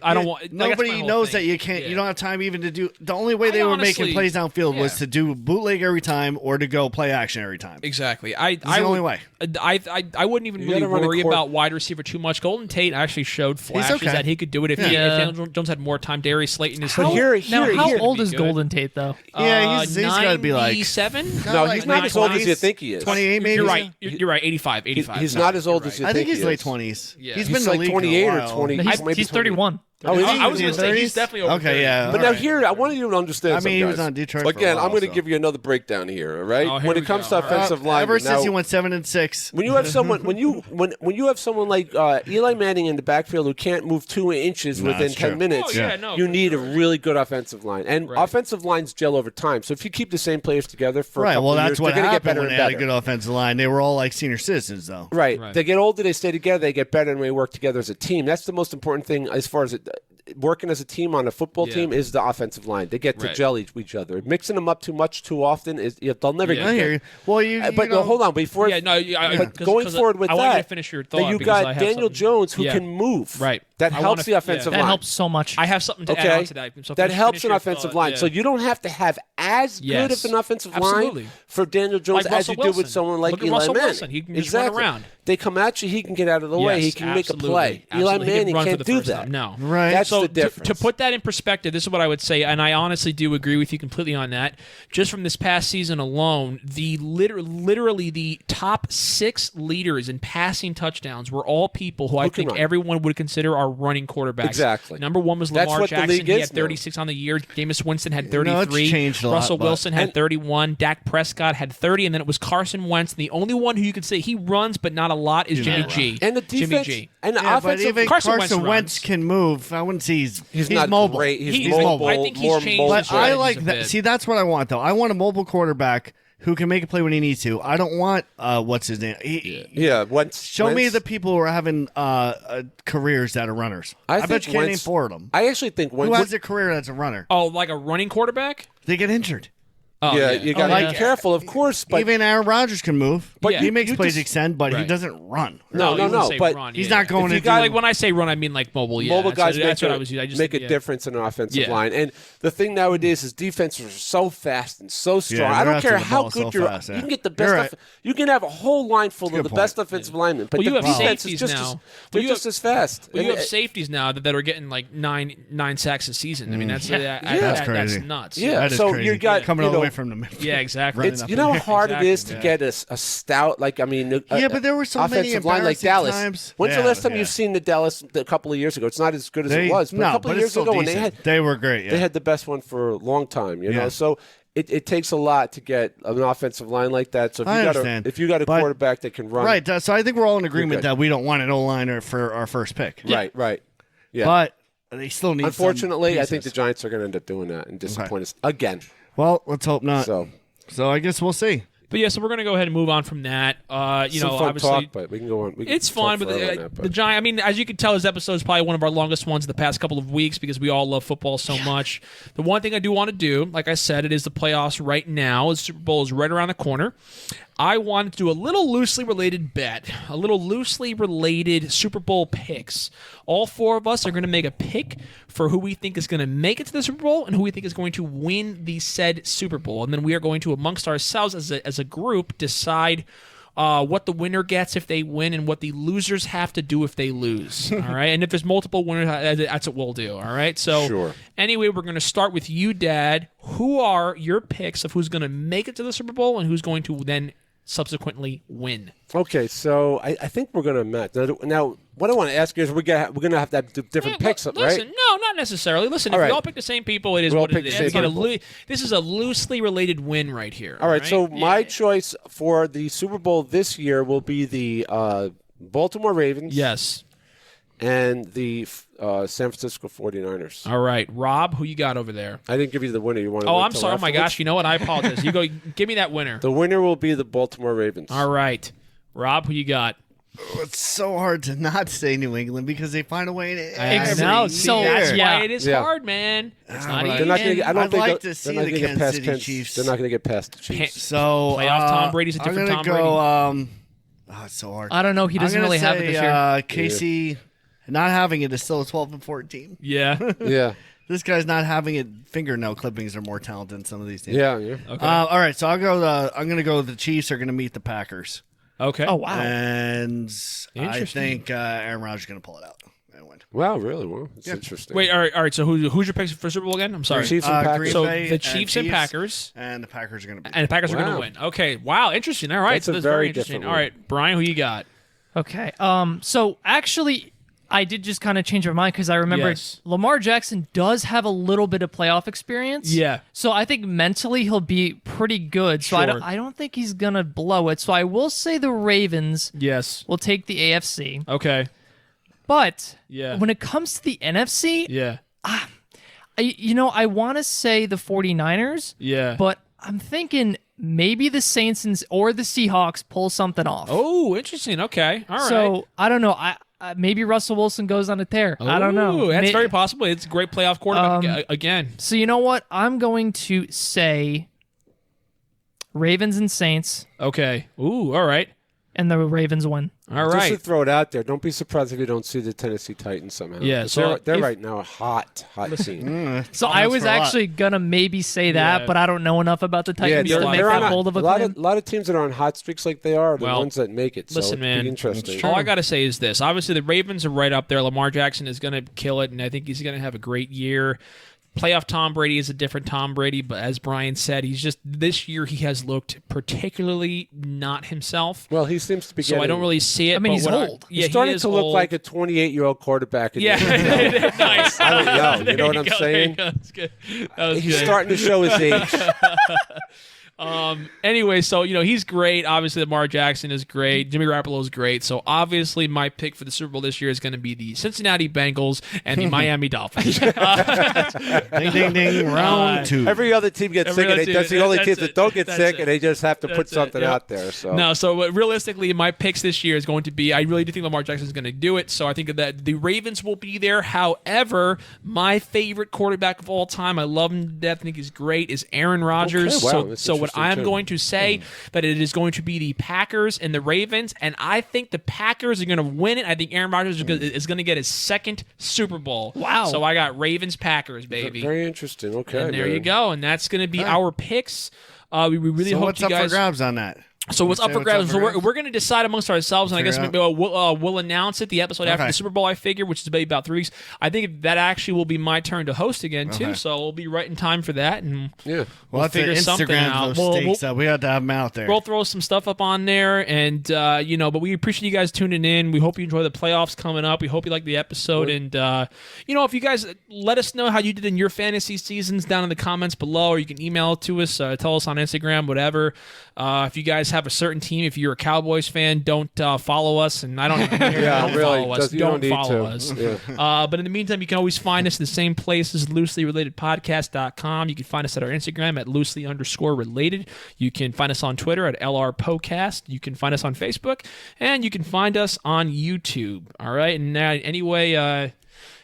I don't want. Nobody knows that you can't. You don't have time even to do. The only way they were making plays downfield was to do bootleg every time or to go play action every time. Exactly. It's the only way. I wouldn't even really worry about wide receiver too much. Golden Tate actually showed flashes that he could do it if Daniel Jones had more time. Darius Slayton is. How old is Golden Tate though? Yeah, he's got to be like 97. No, he's not as old as you think he is. 28, maybe. You're right. You're right. 85. He's not as old as you think. I think he's he late is. 20s. Yeah. He's been in the league 28 or 20. He's 31. Oh, I was going to say he's definitely over 30. Yeah. But now here, I want you to understand something. He was on Detroit. Again, I'm going to give you another breakdown here. All right. When it comes to offensive line, ever since he went 7 and 6. When you have someone, when you have someone like Eli Manning in the backfield who can't move 2 inches within 10 minutes, you need a really good offensive line, and offensive lines gel over time. So if you keep the same players together for a couple of years, they're going to get better when and they had better. a good offensive line. They were all like senior citizens, though. Right. They get older, they stay together, they get better, and they work together as a team. That's the most important thing as far as working as a team on a football team is the offensive line. They get to gel each other. Mixing them up too often is they'll never get there. Well, hold on before. Going forward with I want you to finish your thought. You got Daniel Jones who can move. Right. That helps the offensive line. That helps so much. I have something to add on to that. So that helps an offensive line. So you don't have to have as good of an offensive line for Daniel Jones as you do with someone like Eli Manning. He can just run around. They come at you, he can get out of the way. He can make a play. Eli Manning can't do that. No. Right. That's the difference. To put that in perspective, this is what I would say, and I honestly do agree with you completely on that. Just from this past season alone, literally the top 6 leaders in passing touchdowns were all people who I think everyone would consider our running quarterbacks. Exactly. Number 1 was Lamar Jackson. He had 36 on the year. Jameis Winston had 33. Russell Wilson had 31. Dak Prescott had 30, and then it was Carson Wentz. And the only one who you could say he runs but not a lot is Jimmy G. And the defense, Jimmy G. and the but offensive. even Carson Wentz can move. I wouldn't see he's not mobile. great. He's mobile. mobile. I think he's more changed mobile. his But I strategies like a that. bit. See, that's what I want, though. I want a mobile quarterback who can make a play when he needs to. I don't want what's his name. Show me the people who are having careers that are runners. I bet you can't name 4 of them. I actually think Who has a career as a runner? Oh, like a running quarterback? They get injured. Oh, yeah, you got to be careful, of course. But even Aaron Rodgers can move, but Yeah. he makes you plays just- extend, but he Right. doesn't run. No, you wouldn't say but run, he's yeah. not going If to you do got, Like when I say run, I mean like mobile. Yeah, mobile guys that's what I was. I just make a yeah. difference in an offensive Yeah. line. And the thing nowadays is defenses are so fast and so strong. Yeah, I they're don't care after the how ball good so you are. fast, yeah. You can get the You're best. right. You can have a whole line full of Good the point. best offensive linemen, but Well, you the have defense is safeties just now. as, Well, they're you just have- as fast. Well, you And have safeties now that are getting like nine sacks a season. I mean, that's That's crazy. That's nuts. Yeah. That is So crazy. you got, coming you all the know, way from the Yeah, exactly. It's you know how hard it is to Exactly. get a stout but there were so many offensive line like embarrassing Dallas. times. When's the Yeah, last time yeah. you've seen the Dallas a couple of years ago? It's not as good as it was, but a couple of it's years still ago when decent. They were great. Yeah. they had the best one for a long time. You know, Yeah. so it takes a lot to get an offensive line like that. So if I you understand. got a But- quarterback that can run, Right. So I think we're all in agreement good. that we don't want an O-liner for our first pick. right, yeah. But they still need. Unfortunately, some I think the pieces. Giants are going to end up doing that and disappoint us again. Well, let's hope not. So So I guess we'll see. But yeah, so we're gonna go ahead and move on from that. You some know, fun obviously. talk, but we can go on. We can It's talk fun, but forever on that, the Giant. I mean, as you can tell, this episode is probably one of our longest ones in the past couple of weeks because we all love football so much. The one thing I do want to do, like I said, it is the playoffs right now. The Super Bowl is right around the corner. I wanted to do a little loosely related bet, a little loosely related Super Bowl picks. All 4 of us are going to make a pick for who we think is going to make it to the Super Bowl and who we think is going to win the said Super Bowl. And then we are going to, amongst ourselves as a group, decide what the winner gets if they win and what the losers have to do if they lose. All right. And if there's multiple winners, that's what we'll do. All right. So Sure. Anyway, we're going to start with you, Dad. Who are your picks of who's going to make it to the Super Bowl and who's going to then subsequently win? Okay, so I think we're going to match. Now, what I want to ask you is we're going to have different picks, right? Listen, no, not necessarily. Listen, if All we right. all pick the same people, it is We all what it pick the is. same Again, people. this is a loosely related win right here. All right, so my Yeah. choice for the Super Bowl this year will be the Baltimore Ravens Yes. and the San Francisco 49ers. All right, Rob, who you got over there? I didn't give you the winner. You want to Oh, wait I'm till sorry. Oh my afterwards? gosh. You know what? I apologize. You go. Give me that winner. The winner will be the Baltimore Ravens. All right, Rob, who you got? It's so hard to not say New England because they find a way to. I know. So year. that's Yeah. why it is Yeah. hard, man. It's not but easy. They're not going to. I don't I'd think like they'll- to see they're not the gonna get Kansas past City Kansas. Chiefs. They're not going to get past the Chiefs. So Playoff Tom Brady's a different I'm Tom gonna go. It's so hard. I don't know. He doesn't I'm gonna really have it say, this year. Casey not having it is still a 12-14. Yeah. Yeah, This guy's not having it. Fingernail clippings are more talented than some of these teams. yeah. Okay. All right, so I'll go. I'm going to go. The Chiefs are going to meet the Packers, Okay. Oh wow. and I Interesting. think Aaron Rodgers is going to pull it out and win. Wow, really? Well, it's interesting. Wait. All right. So who's your picks for Super Bowl again? I'm sorry. Chiefs and Packers. Green So Bay the Chiefs and Chiefs, Packers. and the Packers are going to beat. And the Packers are going to Wow. win. Okay. Wow. Interesting. All right. That's so a that's very very interesting. different All one. right, Brian, who you got? Okay. So actually, I did just kind of change my mind because I remember Yes. Lamar Jackson does have a little bit of playoff experience. Yeah. So I think mentally he'll be pretty good. So Sure. I don't think he's gonna blow it. So I will say the Ravens Yes. will take the AFC. Okay. But Yeah. when it comes to the NFC, Yeah. I want to say the 49ers, Yeah. but I'm thinking maybe the Saints or the Seahawks pull something off. Oh, interesting. Okay. All right. So I don't know. I maybe Russell Wilson goes on a tear. I don't know. Ooh, That's May- very possible. It's a great playoff quarterback again. So you know what? I'm going to say Ravens and Saints, Okay. Ooh. All right. and the Ravens win. All Just to right. throw it out there, don't be surprised if you don't see the Tennessee Titans somehow. Yeah, 'Cause so they're if- right now a hot team. So Oh, I that's was for a lot. actually gonna maybe say that, Yeah. but I don't know enough about the Yeah, Titans to make they're that on bold of a lot claim. of teams that are on hot streaks like they are the Well, ones that make it. So listen, it'd man. be interesting. All I got to say is this. Obviously, the Ravens are right up there. Lamar Jackson is going to kill it, and I think he's going to have a great year. Playoff Tom Brady is a different Tom Brady, but as Brian said, he's just this year he has looked particularly not himself. Well, he seems to be So getting. I don't really see it. I mean, but he's what old. Yeah, He's starting he is to look old. like a 28-year-old quarterback. In the Yeah, NFL. nice. I don't know. You know what I'm There you saying? go. That's good. That was He's good. starting to show his age. Anyway, so he's great. Obviously, Lamar Jackson is great. Jimmy Garoppolo is great. So obviously, my pick for the Super Bowl this year is going to be the Cincinnati Bengals and the Miami Dolphins. Ding, ding, ding. Round 2. Every other team gets sick, and that's the only teams that don't get sick, and they just have to put something out there. So no, so realistically, my picks this year is going to be. I really do think Lamar Jackson is going to do it. So I think that the Ravens will be there. However, my favorite quarterback of all time, I love him to death. I think he's great. Is Aaron Rodgers. Okay, wow, so what I am going to say that it is going to be the Packers and the Ravens, and I think the Packers are going to win it. I think Aaron Rodgers is going to get his second Super Bowl. Wow. So I got Ravens Packers, baby. Very interesting. Okay, and there you go, and that's going to be our picks. We really So hope what's you up guys. for grabs on that? So what's up for grabs? So grabs? we're going to decide amongst ourselves, and I guess maybe we'll announce it the episode after the Super Bowl. I figure, which is maybe about 3 weeks. I think that actually will be my turn to host again too. So we'll be right in time for that, and we'll figure something out. We have to have them out there. We'll throw some stuff up on there, and but we appreciate you guys tuning in. We hope you enjoy the playoffs coming up. We hope you like the episode, and if you guys let us know how you did in your fantasy seasons down in the comments below, or you can email it to us, tell us on Instagram, whatever. If you guys have a certain team, if you're a Cowboys fan, don't follow us, and I don't even care. Don't follow us. Don't follow us. Yeah. But in the meantime, you can always find us in the same places, looselyrelatedpodcast.com. You can find us at our Instagram at loosely_related. You can find us on Twitter at LRPodcast. You can find us on Facebook, and you can find us on YouTube. All right. And anyway,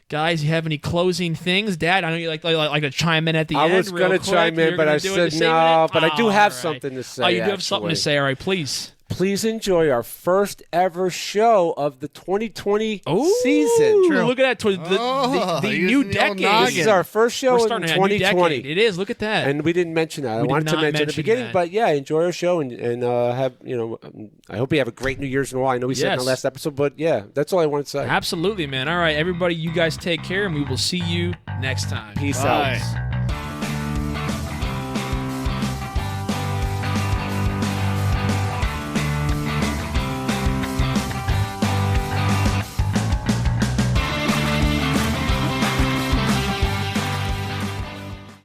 guys, you have any closing things? Dad, I know you like to chime in at the end. I was going to chime in, but I said no. But I do have something to say. Oh, you do have something to say. All right, please. Please enjoy our first ever show of the 2020 season. True. Look at that. The new decade. This is our first show in 2020. It is. Look at that. And we didn't mention that. I wanted to mention at the beginning. That. But yeah, enjoy our show and have, I hope you have a great New Year's and all. I know we said in the last episode, but yeah, that's all I wanted to say. Absolutely, man. All right, everybody, you guys take care, and we will see you next time. Peace out.